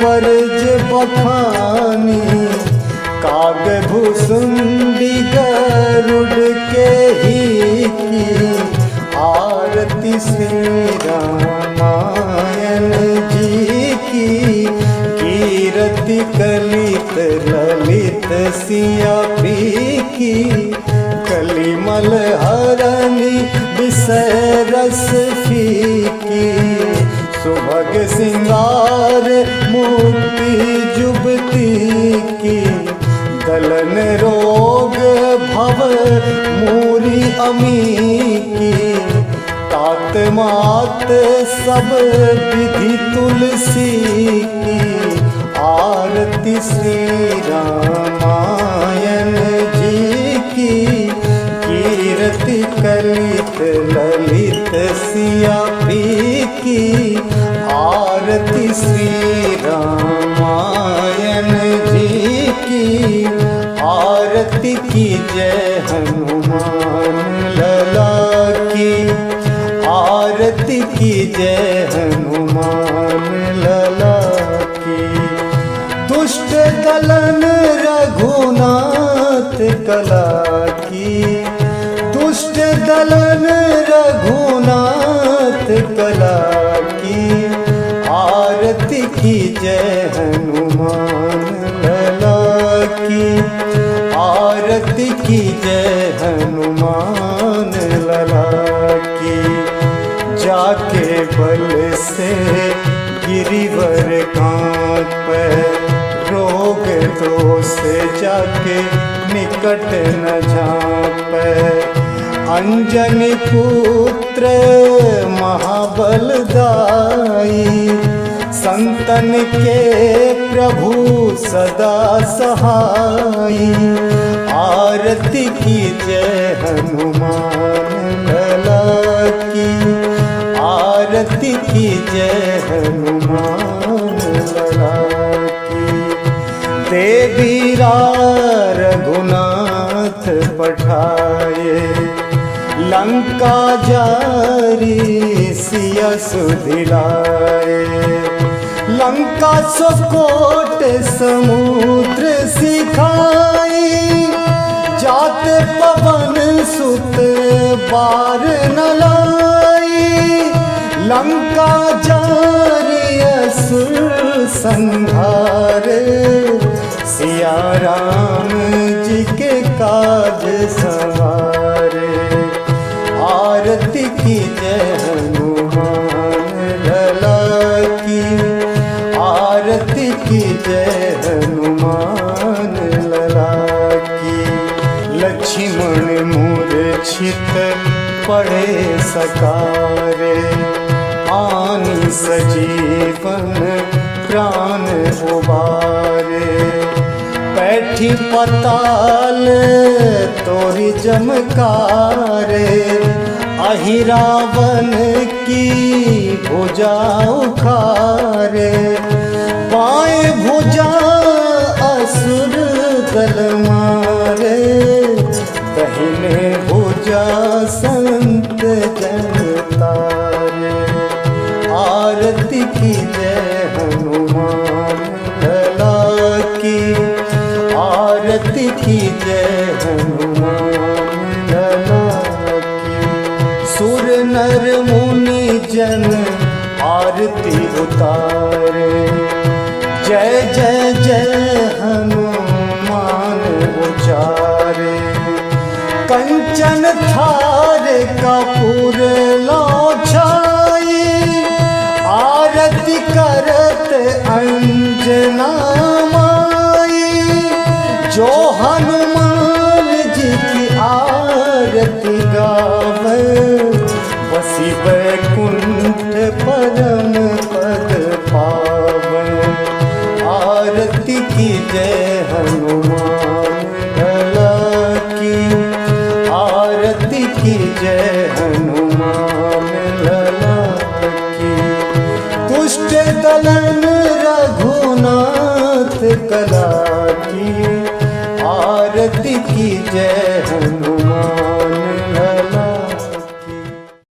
बरज बखानी, काग भुसुंडी गरुड़ के ही की। आरती श्री रामायण जी की, कीरति कलित ललित सिया भी की। कलिमल हरनि विषय सिंगार मुक्ति जुबती की, दलन रोग भव मूरी अमी की, तात मात सब विधि तुलसी की, आरती श्री रामायण जी की, कीर्ति कलित ललित सिया प्री की, आरती श्री रामायण जी की, आरती की जय हनुमान लला की, आरती की जय हनुमान लला की। दुष्ट दलन रघुनाथ कला की, दुष्ट दलन रघुनाथ कला की, आरती की जय हनुमान लला की, आरती की जय हनुमान लला की। जाके बल से गिरिवर कांपे, रोग दोष जाके निकट न झांपे, अंजनी पुत्र महाबलदाई, संतन के प्रभु सदा सहाई, आरती की जय हनुमान लला की, आरती की जय हनुमान लला की। देवीरा रघुनाथ पठाए, लंका जारी सिया सुधिलाए, लंका सुकोट समुद्र सिखाई, जाते पवन सुत बार न लाई, लंका जारी असुर संहार, सिया राम जी के काज सवारे, आरती की जय हनुमान लला की, आरती की जय हनुमान लला की। लक्ष्मण मूर्छित पड़े सकारे, आनी सजीवन प्राण उबारे, बैठी पताल तोरी जमकारे, अहिरावन की भुजा उखारे, बाएं भुजा असुर दल मारे, दहिने भुजा संत जन तारे, आरती की जय हनुमान लला की, आरती की जय हनुमान लला की। सुर नर मुनि जन आरती उतारे, जय जय जय हनुमान उचारे, कंचन थार कपूर लो छाई, आरती करत अंजना माई, जो हनुमान जी की आरती गावे, बसी बैकुंठ परम पद पावे, आरती की जय हनुमान लला की, आरती की जय हनुमान लला की। दुष्ट दलन रघुनाथ कला की, आरती की जय हनुमान